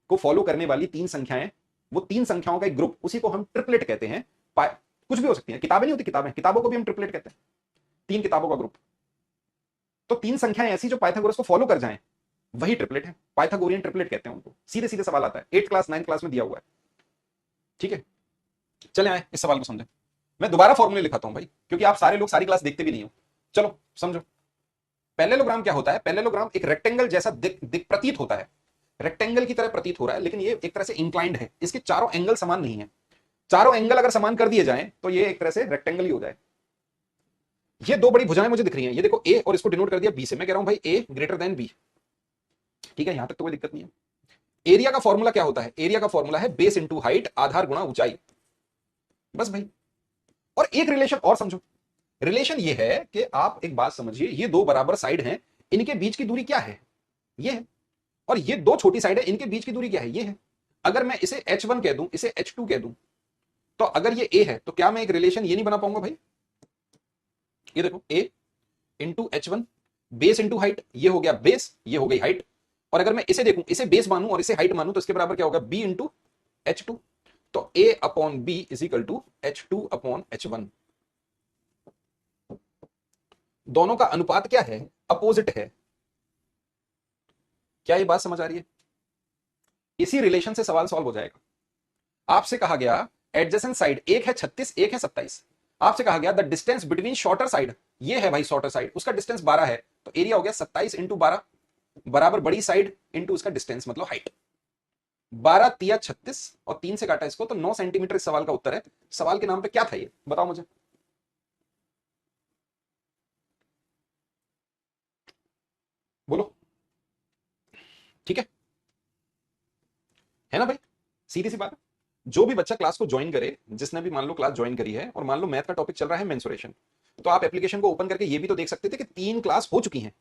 को फॉलो करने वाली 3 संख्याएं, वो 3 संख्याओं का एक ग्रुप, उसी को हम ट्रिपलेट कहते हैं। कुछ भी हो सकती है, किताबें नहीं होती, किताबें, किताबों को भी हम ट्रिपलेट कहते हैं, 3 किताबों का ग्रुप। तो 3 संख्याएं ऐसी जो पाइथागोरस को फॉलो कर जाएं, वही ट्रिपलेट है, पाइथागोरियन ट्रिपलेट कहते हैं उनको। सीधे सीधे सवाल आता है, 8th क्लास 9th क्लास में दिया हुआ है, ठीक है। चले आए इस सवाल को समझें। मैं दोबारा फॉर्मूले लिखाता हूं भाई, क्योंकि आप सारे लोग सारी क्लास देखते भी नहीं हो। चलो समझो, पैरेललोग्राम क्या होता है। पैरेललोग्राम एक रेक्टेंगल जैसा दिख प्रतीत होता है, रेक्टेंगल की तरह प्रतीत हो रहा है, लेकिन ये एक तरह से इंक्लाइंड है, इसके चारों एंगल समान नहीं है। चारों एंगल अगर समान कर दिए जाएं तो ये एक तरह से रेक्टेंगल ही हो जाए। ये 2 बड़ी भुजाएं मुझे दिख रही हैं, ये देखो ए, और इसको डिनोट कर दिया बी से। मैं कह रहा हूं भाई ए ग्रेटर देन बी, ठीक है, यहां तक तो कोई दिक्कत नहीं है। एरिया का फॉर्मूला क्या होता है, एरिया का फॉर्मूला है बेस इंटू हाइट, आधार गुणा ऊंचाई, बस भाई। और एक रिलेशन और समझो, रिलेशन ये है कि आप एक बात समझिए, ये 2 बराबर साइड हैं, इनके बीच की दूरी क्या है, ये है। और ये 2 छोटी साइड है, इनके बीच की दूरी क्या है, ये है। अगर मैं इसे h1 कह दूं, इसे h2 कह दूं, तो अगर ये a है तो क्या मैं एक रिलेशन ये नहीं बना पाऊंगा भाई। ये देखो a into h1, base into height, ये हो गया बेस, ये हो गई हाइट। और अगर मैं इसे देखूं, इसे बेस मानूं और इसे हाइट मानूं, तो इसके बराबर क्या होगा, b इंटू h2। तो a upon b is equal to h2 upon h1। दोनों का अनुपात क्या है, अपोजिट है। क्या ये बात समझ आ रही है। इसी रिलेशन से सवाल सॉल्व हो जाएगा। आपसे कहा गया एडजेसेंट साइड, एक है 36, एक है 27। आपसे कहा गया the distance between shorter side, ये है भाई शॉर्टर साइड, उसका डिस्टेंस 12 है, तो एरिया हो गया 27 इंटू 12 बराबर बड़ी साइड इंटू उसका डिस्टेंस मतलब हाइट। 12 तिया 36 और 3 से काटा इसको तो 9 सेंटीमीटर इस सवाल का उत्तर है। सवाल के नाम पे क्या था ये बताओ मुझे। बोलो, ठीक है ना भाई, सीधी सी बात है। जो भी बच्चा क्लास को ज्वाइन करे, जिसने भी मान लो क्लास ज्वाइन करी है, और मान लो मैथ का टॉपिक चल रहा है मेंसुरेशन, तो आप एप्लीकेशन को ओपन करके ये भी तो देख सकते थे कि 3 क्लास हो चुकी हैं।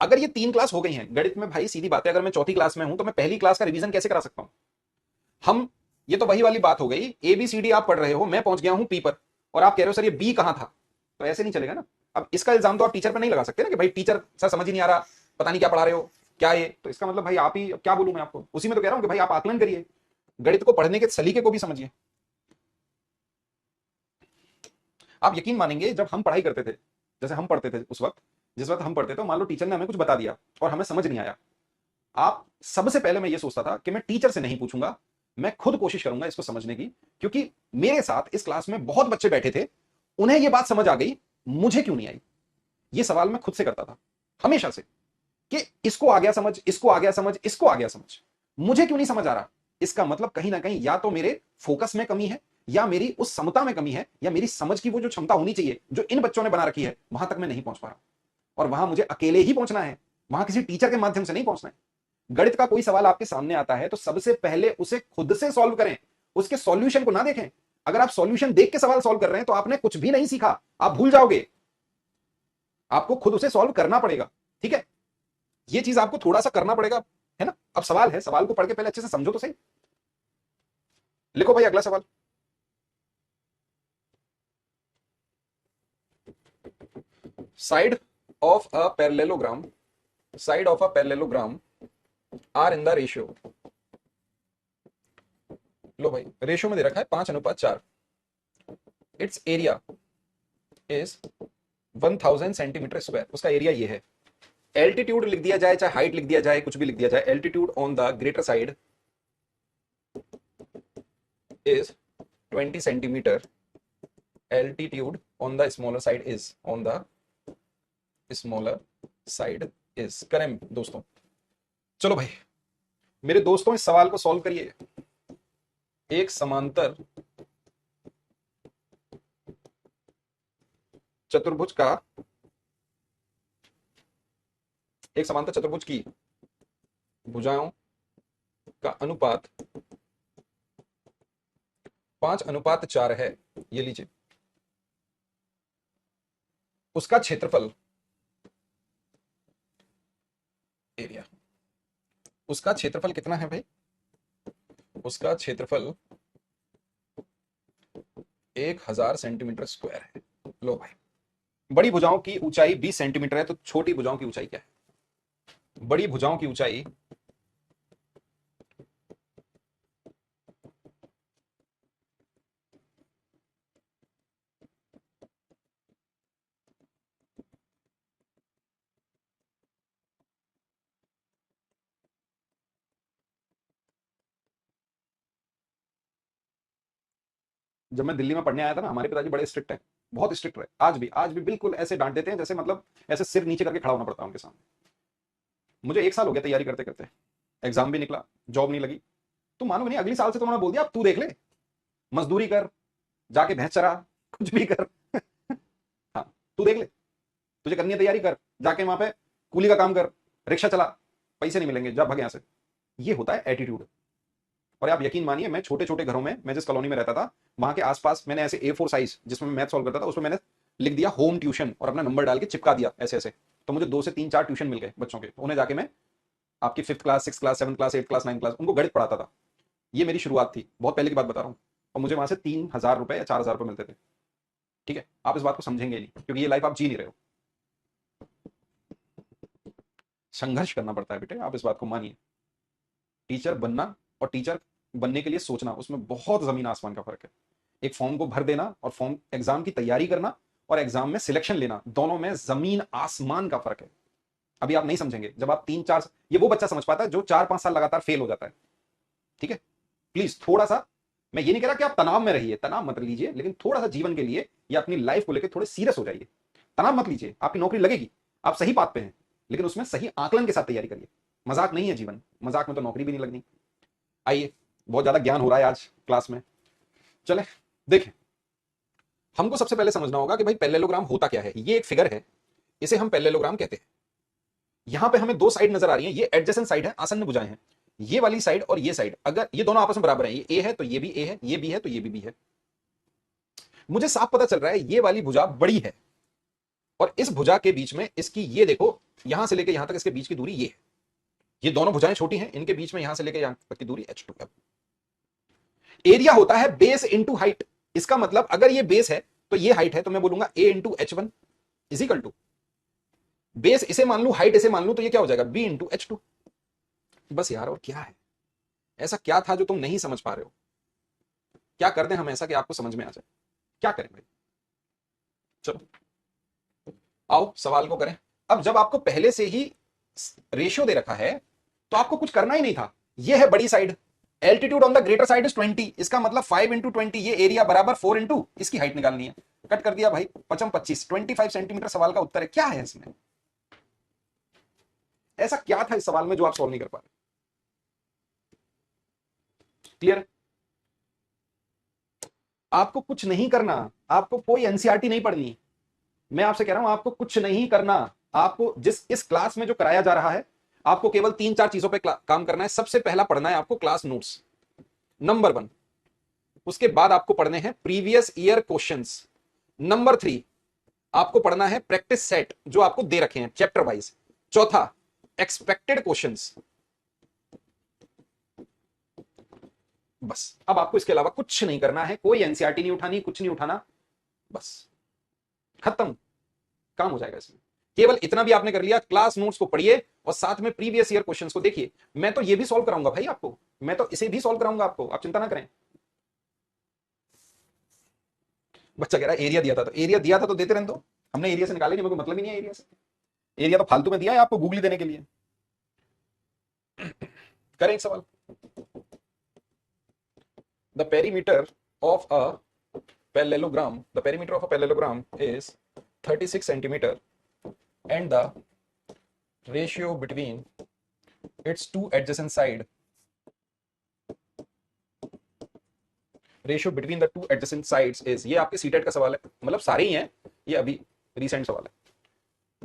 अगर ये 3 क्लास हो गई हैं गणित में, भाई सीधी बात है, अगर मैं चौथी क्लास में हूं तो मैं पहली क्लास का रिवीजन कैसे करा सकता हूं। हम, ये तो वही वाली बात हो गई, ABCD आप पढ़ रहे हो, मैं पहुंच गया हूं पी पर, और आप कह रहे हो सर ये बी कहां था, तो ऐसे नहीं चलेगा ना। अब इसका इल्जाम तो आप टीचर पर नहीं लगा सकते ना कि भाई टीचर सर समझ ही नहीं आ रहा, पता नहीं क्या पढ़ा रहे हो क्या ये, तो इसका मतलब भाई आप ही, क्या बोलूं मैं आपको, उसी में तो कह रहा हूं कि भाई आप आकलन करिए, गणित को पढ़ने के सलीके को भी समझिए। आप यकीन मानेंगे, जब हम पढ़ाई करते थे, जैसे हम पढ़ते थे उस वक्त, जिस वक्त हम पढ़ते थे, मान लो टीचर ने हमें कुछ बता दिया और हमें समझ नहीं आया, आप, सबसे पहले मैं ये सोचता था कि मैं टीचर से नहीं पूछूंगा, मैं खुद कोशिश करूंगा इसको समझने की, क्योंकि मेरे साथ इस क्लास में बहुत बच्चे बैठे थे, उन्हें यह बात समझ आ गई, मुझे क्यों नहीं आई। ये सवाल मैं खुद से करता था हमेशा से, कि इसको आ गया समझ, इसको आ गया समझ, इसको आ गया समझ, मुझे क्यों नहीं समझ आ रहा। इसका मतलब कहीं ना कहीं या तो मेरे फोकस में कमी है, या मेरी उस समता में कमी है, या मेरी समझ की वो जो क्षमता होनी चाहिए जो इन बच्चों ने बना रखी है, वहां तक मैं नहीं पहुंच पा रहा। और वहां मुझे अकेले ही पहुंचना है, वहां किसी टीचर के माध्यम से नहीं पहुंचना है। गणित का कोई सवाल आपके सामने आता है तो सबसे पहले उसे खुद से सॉल्व करें, उसके सॉल्यूशन को ना देखें। अगर आप सॉल्यूशन देख के सवाल सॉल्व कर रहे हैं तो आपने कुछ भी नहीं सीखा, आप भूल जाओगे, आपको खुद उसे सॉल्व करना पड़ेगा, ठीक है। ये चीज आपको थोड़ा सा करना पड़ेगा, है ना। अब सवाल है, सवाल को पढ़ के पहले अच्छे से समझो तो सही। लिखो भाई अगला सवाल। Side of a parallelogram, side of a parallelogram are in the ratio, लो भाई रेशियो में दे रखा है 5:4, its area is 1000 centimetre square, उसका एरिया ये है। एल्टीट्यूड लिख दिया जाए, चाहे हाइट लिख दिया जाए, कुछ भी लिख दिया जाए, altitude on the greater side is 20 centimeter, altitude on the smaller side is, on the smaller side is। करें दोस्तों, चलो भाई मेरे दोस्तों इस सवाल को सॉल्व करिए। एक समांतर चतुर्भुज का एक समांतर चतुर्भुज की भुजाओं का अनुपात 5:4 है, ये लीजिए। उसका क्षेत्रफल, एरिया, उसका क्षेत्रफल कितना है भाई? उसका क्षेत्रफल 1000 सेंटीमीटर स्क्वायर है। लो भाई, बड़ी भुजाओं की ऊंचाई 20 सेंटीमीटर है, तो छोटी भुजाओं की ऊंचाई क्या है? बड़ी भुजाओं की ऊंचाई जब मैं दिल्ली में पढ़ने आया था ना, हमारे पिताजी बड़े स्ट्रिक्ट हैं, बहुत स्ट्रिक्ट रहे। आज भी बिल्कुल ऐसे डांट देते हैं जैसे मतलब ऐसे सिर नीचे करके खड़ा होना पड़ता है उनके सामने। मुझे 1 साल हो गया तैयारी करते करते, एग्जाम भी निकला, जॉब नहीं लगी। तुम मानोगे नहीं, अगली साल से तो उन्होंने बोल दिया अब तू देख ले, मजदूरी कर, जाके भैंस चरा, कुछ भी कर। हाँ, तू देख ले, तुझे करनी है तैयारी, कर जाके वहां पे कूली का काम कर, रिक्शा चला, पैसे नहीं मिलेंगे, जा भाग यहाँ से। ये होता है एटीट्यूड। और आप यकीन मानिए, मैं छोटे छोटे घरों में, मैं जिस कॉलोनी में रहता था वहां के आसपास मैंने ऐसे A4 साइज जिसमें मैं मैथ सॉल्व करता था, उसमें मैंने लिख दिया होम ट्यूशन और अपना नंबर डाल के चिपका दिया ऐसे ऐसे। तो मुझे 2 से 3 4 ट्यूशन मिल गए बच्चों के, उन्हें जाके मैं आपकी 5th class, 6th class, 7th class, 8th class, 9th class उनको गणित पढ़ाता था। ये मेरी शुरुआत थी, बहुत पहले की बात बता रहा हूँ। और मुझे वहां से 3000 रुपए या 4000 रुपए मिलते थे। ठीक है, आप इस बात को समझेंगे नहीं क्योंकि ये लाइफ आप जी नहीं रहे हो। संघर्ष करना पड़ता है बेटे, आप इस बात को मानिए। टीचर बनना और टीचर बनने के लिए सोचना, उसमें बहुत जमीन आसमान का फर्क है। एक फॉर्म को भर देना और फॉर्म एग्जाम की तैयारी करना और एग्जाम में सिलेक्शन लेना, दोनों में जमीन आसमान का फर्क है। अभी आप नहीं समझेंगे, जब आप 3 4, ये वो बच्चा समझ पाता है जो 4 5 साल लगातार फेल हो जाता है। ठीक है, प्लीज थोड़ा सा, मैं ये नहीं कह रहा कि आप तनाव में रहिए, तनाव मत लीजिए, लेकिन थोड़ा सा जीवन के लिए या अपनी लाइफ को लेकर थोड़े सीरियस हो जाइए। तनाव मत लीजिए, आपकी नौकरी लगेगी, आप सही बात पे हैं, लेकिन उसमें सही आकलन के साथ तैयारी करिए। मजाक नहीं है जीवन, मजाक में तो नौकरी भी नहीं लगनी। आइए, बहुत ज्यादा ज्ञान हो रहा है आज क्लास में, चले देखें। हमको सबसे पहले समझना होगा कि भाई पैरेललोग्राम होता क्या है। ये एक फिगर है, इसे हम पैरेललोग्राम कहते हैं। यहां पे हमें 2 साइड नजर आ रही हैं, ये एडजेसेंट साइड है, आसन्न भुजाएं हैं। ये वाली साइड और ये साइड, अगर ये दोनों आपस में बराबर हैं, ये ए है तो ये भी ए है, ये बी है तो ये भी बी है। मुझे साफ पता चल रहा है ये वाली भुजा बड़ी है, और इस भुजा के बीच में इसकी, ये देखो, यहां से लेकर यहां तक इसके बीच की दूरी ये है। ये दोनों भुजाएं छोटी हैं, इनके बीच में यहां से लेकर यहां तक की दूरी h2 है। एरिया होता है बेस इंटू हाइट। इसका मतलब अगर ये बेस है तो ये हाइट है, तो मैं बोलूंगा a into h1 is equal to, base इसे मान लू, हाइट इसे मान लू, तो ये क्या हो जाएगा b इंटू h2। बस यार, और क्या है? ऐसा क्या था जो तुम नहीं समझ पा रहे हो? क्या कर दें हम ऐसा कि आपको समझ में आ जाए? क्या करें भाई? चलो आओ सवाल को करें। अब जब आपको पहले से ही रेशियो दे रखा है तो आपको कुछ करना ही नहीं था। ये है बड़ी side, altitude on the greater side is 20, इसका मतलब 5 इंटू 20, ये एरिया बराबर 4 इंटू इसकी हाइट निकालनी है। कट कर दिया भाई, 25 25, 25 सेंटीमीटर सवाल का उत्तर है। क्या है इसमें? ऐसा क्या था इस सवाल में जो आप सॉल्व नहीं कर पा रहे? क्लियर? आपको कुछ नहीं करना, आपको कोई एनसीईआरटी नहीं पढ़नी। मैं आपसे कह रहा हूं आपको कुछ नहीं करना। आपको जिस इस क्लास में जो कराया जा रहा है, आपको केवल 3 4 चीजों पे काम करना है। सबसे पहला पढ़ना है आपको क्लास नोट्स, नंबर 1। उसके बाद आपको पढ़ने हैं प्रीवियस ईयर क्वेश्चंस। नंबर 3, आपको पढ़ना है प्रैक्टिस सेट जो आपको दे रखे हैं चैप्टर वाइज। चौथा, एक्सपेक्टेड क्वेश्चंस। बस, अब आपको इसके अलावा कुछ नहीं करना है, कोई एनसीईआरटी नहीं उठानी, कुछ नहीं उठाना, बस खत्म, काम हो जाएगा इसमें। केवल इतना भी आपने कर लिया, क्लास नोट्स को पढ़िए और साथ में प्रीवियस ईयर क्वेश्चंस को देखिए। मैं तो ये भी सॉल्व कराऊंगा भाई आपको, मैं तो इसे भी सॉल्व कराऊंगा आपको, आप चिंता ना करें। बच्चा कह रहा है एरिया दिया था, तो एरिया दिया था तो देते रहने दो, हमने एरिया से निकाले नहीं, मेरे को मतलब ही नहीं है एरिया से। एरिया तो फालतू में दिया है आपको गूगली देने के लिए। करें एक सवाल। The perimeter of a parallelogram, the perimeter of a parallelogram is 36 centimeter and the ratio between its two adjacent side ratio between the two adjacent sides is, ये आपके सीटेट का सवाल है, मतलब सारे ही हैं, ये अभी रिसेंट सवाल है,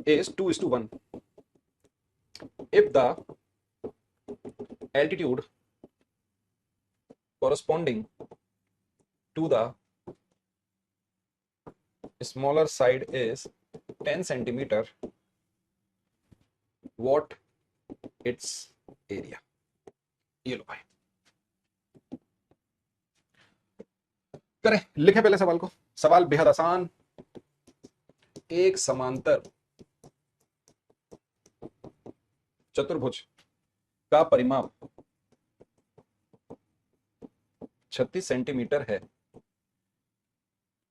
is 2:1 if the altitude corresponding to the smaller side is 10 centimeter, what its area। ये लो भाई, करें लिखें पहले सवाल को। सवाल बेहद आसान, एक समांतर चतुर्भुज का परिमाप 36 सेंटीमीटर है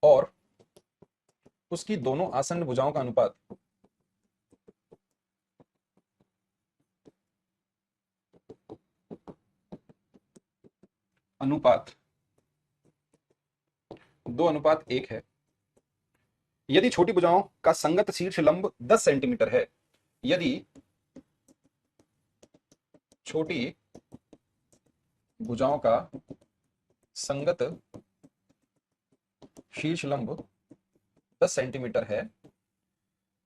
और उसकी दोनों आसन्न भुजाओं का अनुपात अनुपात 2:1 है। यदि छोटी भुजाओं का संगत शीर्ष लंब 10 सेंटीमीटर है, यदि छोटी भुजाओं का संगत शीर्ष लंब 10 सेंटीमीटर है,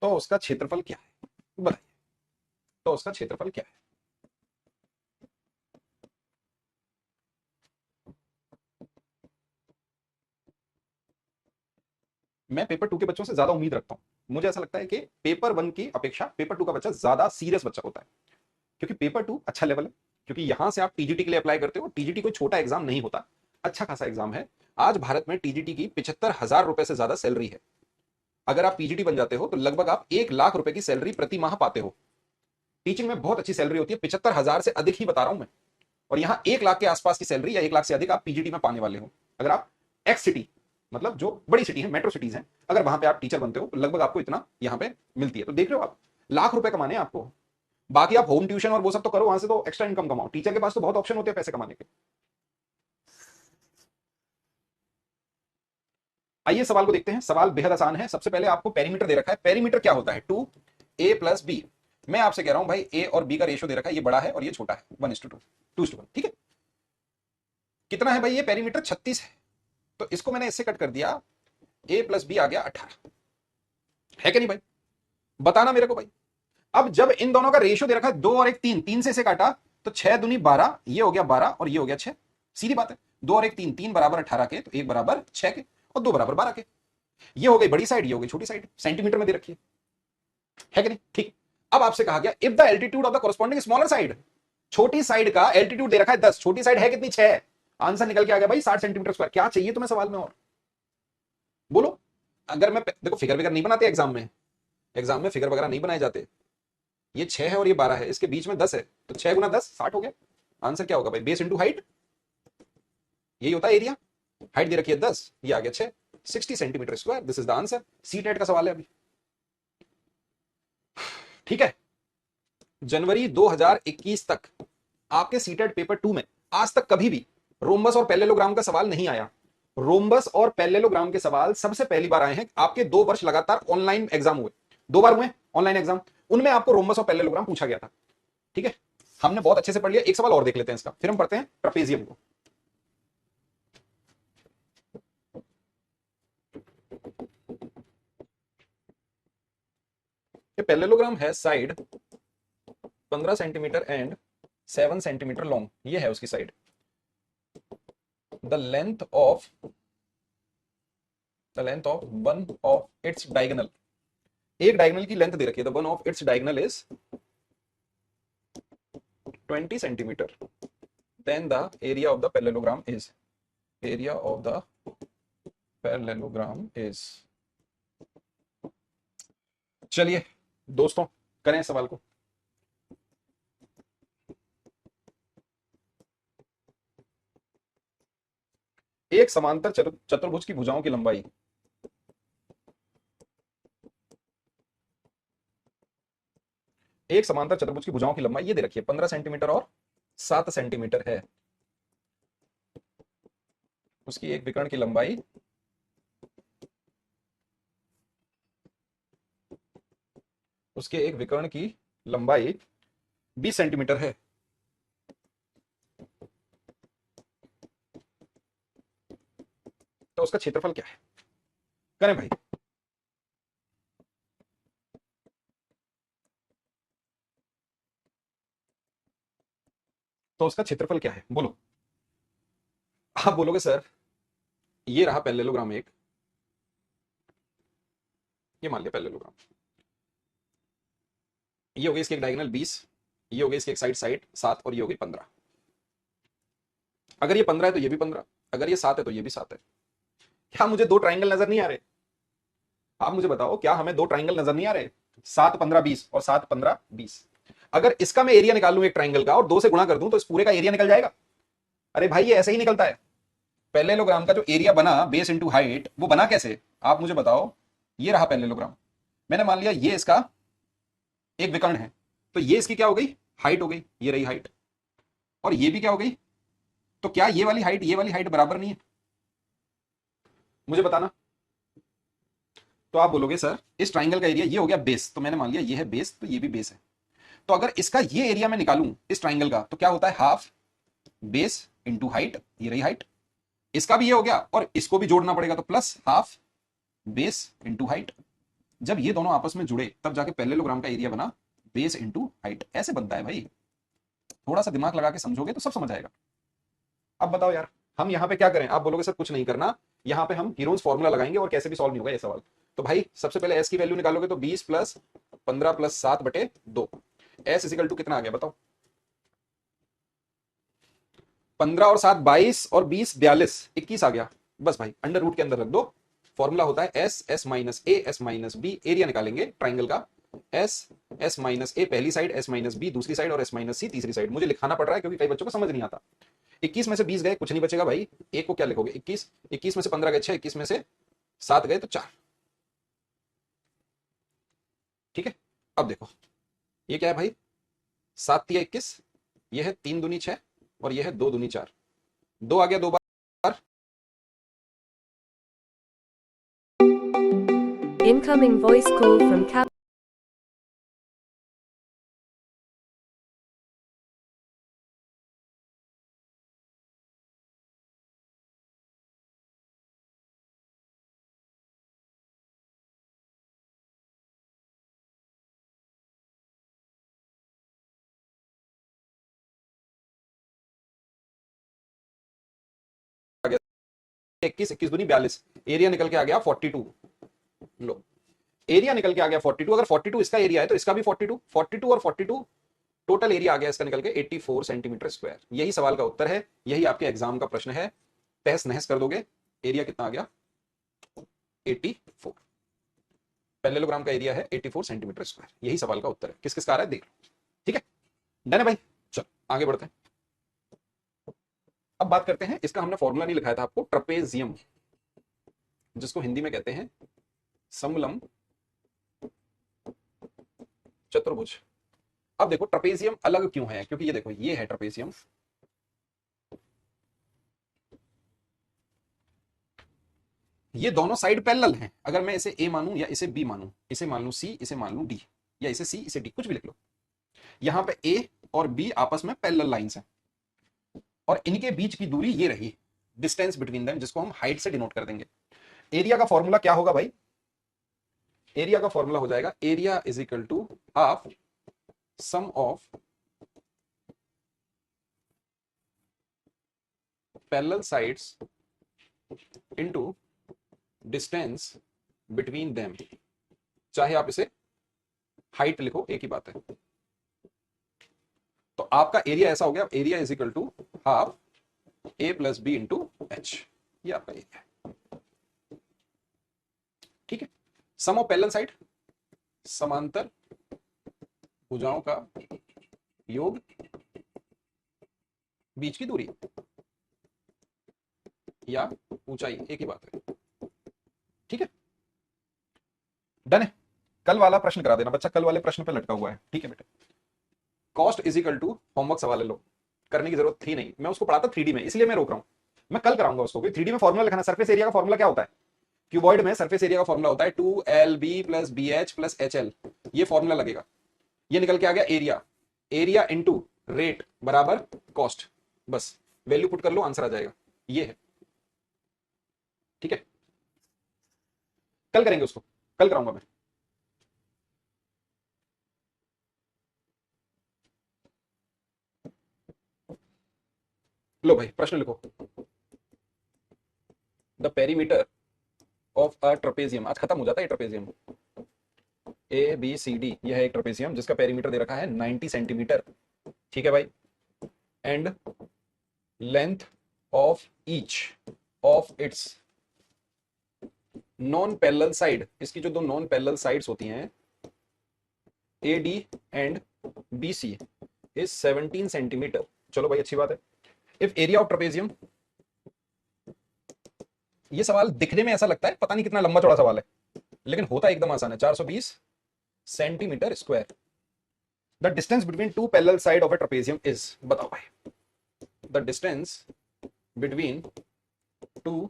तो उसका क्षेत्रफल क्या है, बताइए, तो उसका क्षेत्रफल क्या है। मैं पेपर 2 के बच्चों से ज्यादा उम्मीद रखता हूं। मुझे ऐसा लगता है कि पेपर 1 की अपेक्षा पेपर 2 का बच्चा ज्यादा सीरियस बच्चा होता है, क्योंकि पेपर 2 अच्छा लेवल है, क्योंकि यहां से आप टीजीटी के लिए अप्लाई करते हो। टीजीटी कोई छोटा एग्जाम नहीं होता, अच्छा खासा एग्जाम है। आज भारत में टीजीटी की 75,000 रुपए से ज्यादा सैलरी है। अगर आप पीजीटी बन जाते हो तो लगभग आप 1 लाख रुपए की सैलरी प्रति माह पाते हो। टीचिंग में बहुत अच्छी सैलरी होती है, 75,000 से अधिक ही बता रहा हूं मैं। और यहाँ 1 लाख के आसपास की सैलरी या 1 लाख से अधिक आप पीजीटी में पाने वाले हो। अगर आप एक्स सिटी, मतलब जो बड़ी सिटी है, मेट्रो सिटीज हैं, अगर वहां पे आप टीचर बनते हो तो लगभग आपको इतना यहाँ पे मिलती है। तो देख रहे हो आप, लाख रुपए कमाने हैं आपको। बाकी आप होम ट्यूशन और वो सब तो करो, वहां से तो एक्स्ट्रा इनकम कमाओ। टीचर के पास तो बहुत ऑप्शन होते हैं पैसे कमाने के। आइए सवाल को देखते हैं। सवाल बेहद आसान है। सबसे पहले आपको पेरीमीटर दे रखा है। पेरीमीटर क्या होता है? 2a+b। मैं आपसे कह रहा हूं भाई, ए और बी का रेशियो दे रखा है, ये बड़ा है और ये छोटा है, 1:2, 2:1, ठीक है। कितना है भाई? ये पेरीमीटर 36 है, तो इसको मैंने इससे कट कर दिया, a+b आ गया 18, है कि नहीं भाई? बताना मेरे को भाई। अब जब इन दोनों का रेशियो दे रखा है 2 और 1 3, 3 से इसे काटा तो 6 दूनी 12, ये हो गया 12 और ये हो गया 6। सीधी बात है, 2 और 1 3, 3 बराबर 18 के, तो 1 बराबर 6 के और 2 बराबर 12 के। ये हो गई बड़ी साइड, ये हो गई छोटी साइड, सेंटीमीटर में दे रखी है कि नहीं? ठीक। अब आपसे कहा गया if the altitude of the corresponding smaller side, छोटी साइड का एल्टीट्यूड दे रखा है 10, छोटी साइड है कितनी? 6। आंसर निकल के आ गया भाई 60 सेंटीमीटर स्क्वायर। क्या चाहिए तुम्हें सवाल में और? बोलो। अगर मैं देखो, फिगर नहीं बनाते एग्जाम में, एग्जाम में फिगर वगैरह नहीं बनाए जाते। ये 6 है और ये 12 है, इसके बीच में 10 है, तो 6 गुना 10 60 हो गया। आंसर क्या होगा भाई? बेस इंटू हाइट, यही होता है एरिया। हाइट दे रखी है 10, ये आ गया 6, 60 centimetre square. This is the answer. C TET का सवाल है अभी, ठीक है। जनवरी 2021 तक आपके सीटेट पेपर 2 में आज तक कभी भी रोम्बस और पैरेललोग्राम का सवाल नहीं आया। रोम्बस और पैरेललोग्राम के सवाल सबसे पहली बार आए हैं। आपके 2 वर्ष लगातार ऑनलाइन एग्जाम हुए, 2 बार हुए ऑनलाइन एग्जाम, उनमें आपको रोम्बस और पैरेललोग्राम पूछा गया था, ठीक है। हमने बहुत अच्छे से पढ़ लिया। एक सवाल और देख लेते हैं इसका, फिर हम पढ़ते हैं ट्रपेजियम को। पैरेललोग्राम है side 15 centimetre and 7 centimetre long, ये है उसकी side. The length of one of its diagonal, एक डायगोनल की लेंथ दे रखी है, the one of its diagonal is 20 centimetre, then the area of the parallelogram is, area of the parallelogram is. चलिए दोस्तों, करें सवाल को। एक समांतर चतुर्भुज की भुजाओं की लंबाई एक समांतर चतुर्भुज की भुजाओं की लंबाई ये दे रखी है 15 सेंटीमीटर और 7 सेंटीमीटर है। उसकी एक विकर्ण की लंबाई उसके एक विकर्ण की लंबाई 20 सेंटीमीटर है। उसका क्षेत्रफल क्या है? करें भाई। तो उसका क्षेत्रफल क्या है बोलो। आप बोलोगे सर ये रहा पैरेललोग्राम एक, ये मान लिया पैरेललोग्राम, ये हो गई इसकी एक डायगोनल 20, ये हो गई इसकी एक साइड साइड 7 और ये हो गई 15। अगर ये 15 है तो ये भी 15, अगर ये 7 है तो ये भी 7 है। क्या मुझे दो ट्राइंगल नजर नहीं आ रहे? आप मुझे बताओ क्या हमें दो ट्राइंगल नजर नहीं आ रहे? 7 15 20 और 7 15 20। अगर इसका मैं एरिया निकाल लूं एक ट्राइंगल का और 2 से गुणा कर दूं तो इस पूरे का एरिया निकल जाएगा। अरे भाई ये ऐसे ही निकलता है। पैरेललोग्राम का जो एरिया बना बेस इंटू हाइट, वो बना कैसे आप मुझे बताओ। ये रहा पैरेललोग्राम, मैंने मान लिया ये इसका एक विकर्ण है, तो ये इसकी क्या हो गई? हाइट हो गई, ये रही हाइट। और ये भी क्या हो गई? तो क्या ये वाली हाइट ये वाली हाइट बराबर नहीं है? मुझे बताना। तो आप बोलोगे सर इस ट्राइंगल का एरिया ये हो गया बेस, तो मैंने मान लिया ये है बेस, तो ये भी बेस है। तो अगर इसका ये एरिया मैं निकालूं इस ट्राइंगल का, तो क्या होता है? हाफ बेस इंटू हाइट, ये रही हाइट। इसका भी ये हो गया और इसको भी जोड़ना पड़ेगा, तो plus half base into height. जब ये दोनों आपस में जुड़े तब जाके पैरेललोग्राम का एरिया बना बेस इंटू हाइट। ऐसे बनता है भाई, थोड़ा सा दिमाग लगा के समझोगे तो सब समझ आएगा। अब बताओ यार हम यहाँ पे क्या करें? आप बोलोगे सर कुछ नहीं करना, यहाँ पे हम हीरोन्स फॉर्मूला लगाएंगे और कैसे भी सॉल्व नहीं होगा ये सवाल। तो भाई सबसे पहले एस की वैल्यू निकालोगे तो 20 प्लस 15 प्लस 7 बटे 2। एस इजिकल टू कितना आ गया बताओ? 15 और 7 22 और 20 42 21 आ गया। बस भाई अंडर रूट के अंदर रख दो। फॉर्मूला होता है S S minus A S minus B. Area निकालेंगे ट्राइंगल का, एस एस माइनस ए पहली साइड, एस माइनस बी दूसरी साइड और एस माइनस सी तीसरी साइड। मुझे लिखाना पड़ रहा है क्योंकि कई बच्चों को समझ नहीं आता। 21 में से 20 गए, कुछ नहीं बचेगा भाई। एक को क्या लिखोगे? 21। 21 में से 15 गए 6, 21 में से 7 गए तो 4। ठीक है, अब देखो ये क्या है भाई? 7 तिया 21, ये है 3 दूनी 6 और ये है 2 दूनी 4। 2 आ गया 2 बार।
Incoming voice call from Cap.
आ गया 21, 21 दूनी 42। एरिया निकल के आ गया 42। लो एरिया निकल के आ गया 42। अगर 42 इसका एरिया है तो इसका भी 42, 42 और 42 टोटल एरिया आ गया इसका निकल के 84 सेंटीमीटर स्क्वायर। यही सवाल का उत्तर है, यही आपके एग्जाम का प्रश्न है। तहस नहस कर दोगे, एरिया कितना आ गया? 84। पैरेललोग्राम का एरिया है 84 सेंटीमीटर स्क्वायर। यही सवाल का उत्तर है। किस किस का आ रहा है देख लो। ठीक है, डन है भाई। चलो आगे बढ़ते हैं। अब बात करते हैं, इसका हमने फॉर्मूला नहीं लिखाया था आपको, ट्रपेजियम, जिसको हिंदी में कहते हैं समलंब चतुर्भुज। अब देखो ट्रपेजियम अलग क्यों है, क्योंकि ये देखो ये है ट्रपेजियम, ये दोनों साइड पैरेलल हैं। अगर मैं इसे ए मानूं या इसे बी मानूं, इसे मान लूं सी इसे मान लूं डी, या इसे सी इसे डी, कुछ भी लिख लो। यहां पे ए और बी आपस में पैरेलल लाइंस हैं और इनके बीच की दूरी ये रही, डिस्टेंस बिटवीन देम, जिसको हम हाइट से डिनोट कर देंगे। एरिया का फॉर्मूला क्या होगा भाई? एरिया का फॉर्मूला हो जाएगा area is equal to half sum of parallel sides into distance between them. चाहे आप इसे हाइट लिखो, एक ही बात है। तो आपका एरिया ऐसा हो गया, area is equal to half A plus B into H. ये आपका एरिया है। ठीक है, सम ऑफ पैरेलल साइड, समांतर भुजाओं का योग, बीच की दूरी या ऊंचाई, एक ही बात है। ठीक है, डन है। कल वाला प्रश्न करा देना, बच्चा कल वाले प्रश्न पे लटका हुआ है। ठीक है बेटे, cost is equal to homework सवाल है, लो करने की जरूरत थी नहीं, मैं उसको पढ़ाता 3D में, इसलिए मैं रोक रहा हूं। मैं कल कराऊंगा उसको, 3D में फॉर्मूला लिखाना। सरफेस एरिया का फॉर्मूला क्या होता है? क्यूबॉइड में सरफेस एरिया का फॉर्मूला होता है 2LB plus BH plus HL। ये फॉर्मूला लगेगा, ये निकल के आ गया एरिया, एरिया इंटू रेट बराबर कॉस्ट। बस वैल्यू पुट कर लो, आंसर आ जाएगा। ये है, ठीक है, कल करेंगे उसको, कल कराऊंगा मैं। लो भाई प्रश्न लिखो। The perimeter of a trapezium, आज खत्म हो जाता है trapezium. A B C D, यह है एक ट्रपेजियम जिसका पेरीमीटर दे रखा है 90 सेंटीमीटर, ठीक है भाई, and length of each of its non parallel side, इसकी जो दो नॉन पैरेलल साइड्स होती हैं A D and B C is 17 centimetre. चलो भाई अच्छी बात है। इफ एरिया ऑफ ट्रपेजियम, ये सवाल दिखने में ऐसा लगता है पता नहीं कितना लंबा चौड़ा सवाल है, लेकिन होता एकदम आसान है। 420 centimetre square. The distance between two parallel side of a trapezium is, बताओ भाई, the distance between two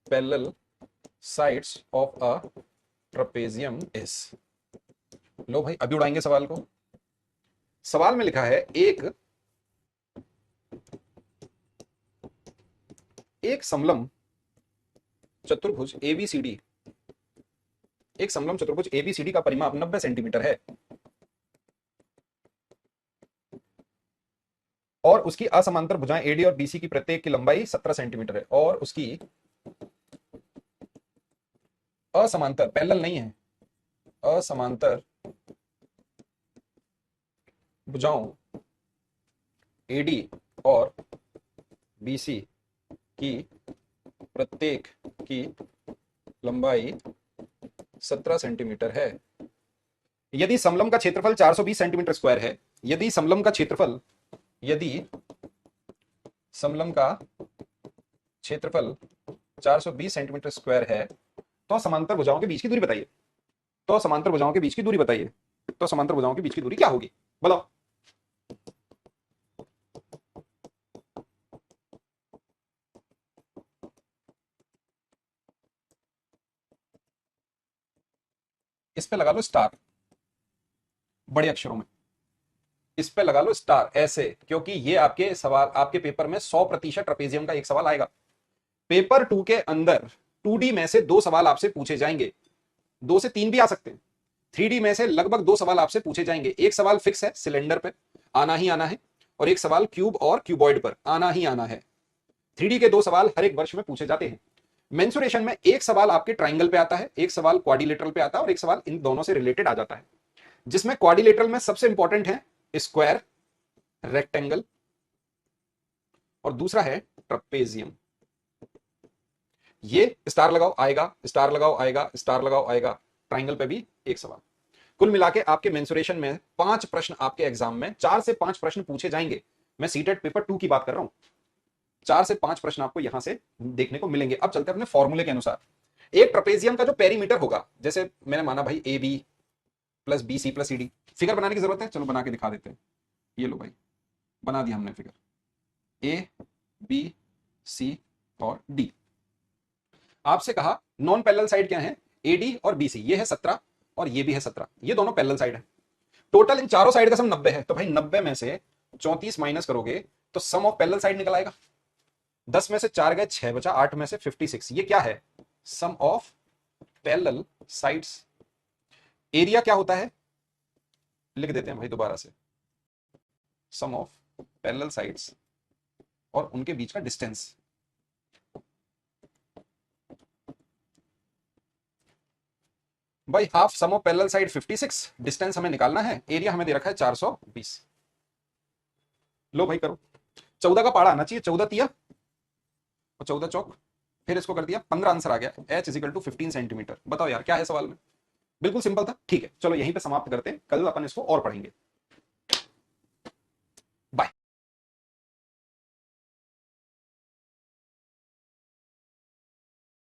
parallel sides of a trapezium is. लो भाई अभी उड़ाएंगे सवाल को। सवाल में लिखा है एक समलंब चतुर्भुज एबीसीडी, एक समलंब चतुर्भुज एबीसीडी का परिमाप 90 सेंटीमीटर है और उसकी असमांतर भुजाएं एडी और बीसी की प्रत्येक की लंबाई 17 सेंटीमीटर है, और उसकी असमांतर, पैरेलल नहीं है, असमांतर भुजाओं एडी और बीसी की प्रत्येक की लंबाई 17 सेंटीमीटर है। यदि समलंब का क्षेत्रफल 420 सेंटीमीटर स्क्वायर है, यदि समलंब का क्षेत्रफल 420 सेंटीमीटर स्क्वायर है, तो समांतर भुजाओं के बीच की दूरी बताइए। तो समांतर भुजाओं के बीच की दूरी बताइए। तो समांतर भुजाओं के बीच की दूरी क्या होगी, बताओ। इस पे लगा लो स्टार, बड़े अक्षरों में इस पे लगा लो स्टार ऐसे, क्योंकि ये आपके सवाल, आपके पेपर में 100% ट्रपेजियम का एक सवाल आएगा। पेपर 2 के अंदर 2D में से 2 सवाल आपसे पूछे जाएंगे, 2 से 3 भी आ सकते हैं। 3D में से लगभग 2 सवाल आपसे पूछे जाएंगे। एक सवाल फिक्स है, सिलेंडर पे आना ही आना है, और एक सवाल क्यूब और क्यूबॉइड पर आना ही आना है। 3D के 2 सवाल हर एक वर्ष में पूछे जाते हैं। मेंसुरेशन में एक सवाल आपके ट्राइंगल पे आता है, एक सवाल क्वाड्रिलेटरल पे आता है, और एक सवाल इन दोनों से रिलेटेड आ जाता है, जिसमें क्वाड्रिलेटरल में सबसे इंपॉर्टेंट है स्क्वायर, रेक्टेंगल, और दूसरा है ट्रपेजियम। ये स्टार लगाओ आएगा, स्टार लगाओ आएगा, स्टार लगाओ आएगा। ट्राइंगल पे भी एक सवाल। कुल मिला के आपके मेंसुरेशन में 5 प्रश्न, आपके एग्जाम में 4 से 5 प्रश्न पूछे जाएंगे। मैं सीटेट पेपर 2 की बात कर रहा हूं। 4 से 5 प्रश्न आपको यहां से देखने को मिलेंगे। अब चलते हैं अपने फॉर्मूले के अनुसार। एक ट्रपेजियम का जो पेरीमीटर होगा, जैसे मैंने माना भाई A B plus B C plus C D, figure बनाने की जरूरत है, चलो बना के दिखा देते हैं। ये लो भाई, बना दिया हमने फिगर, ए बी सी और डी। आपसे कहा नॉन पैरेलल साइड क्या है, एडी और बीसी, ये है 17 और ये भी है 17, ये दोनों पैरेलल साइड है। टोटल इन चारों साइड का सम 90 है, तो भाई 90 में से 34 माइनस करोगे तो सम ऑफ पैरेलल साइड निकल आएगा। 10 में से 4 गए, 6 बचा, 8 में से 56, ये क्या है, सम ऑफ पैरेलल साइड्स। एरिया क्या होता है, लिख देते हैं भाई दोबारा से, सम ऑफ पैरेलल साइड्स और उनके बीच का डिस्टेंस। भाई half sum of parallel side 56, distance हमें निकालना है, एरिया हमें दे रखा है 420। लो भाई करो, 14 का पाड़ा आना चाहिए, 14 तिया और 14 चौक, फिर इसको कर दिया 15, आंसर आ गया h is equal to 15 centimetre. बताओ यार क्या है सवाल में, बिल्कुल सिंपल था। ठीक है चलो यहीं पे समाप्त करते हैं, कल अपन इसको और पढ़ेंगे।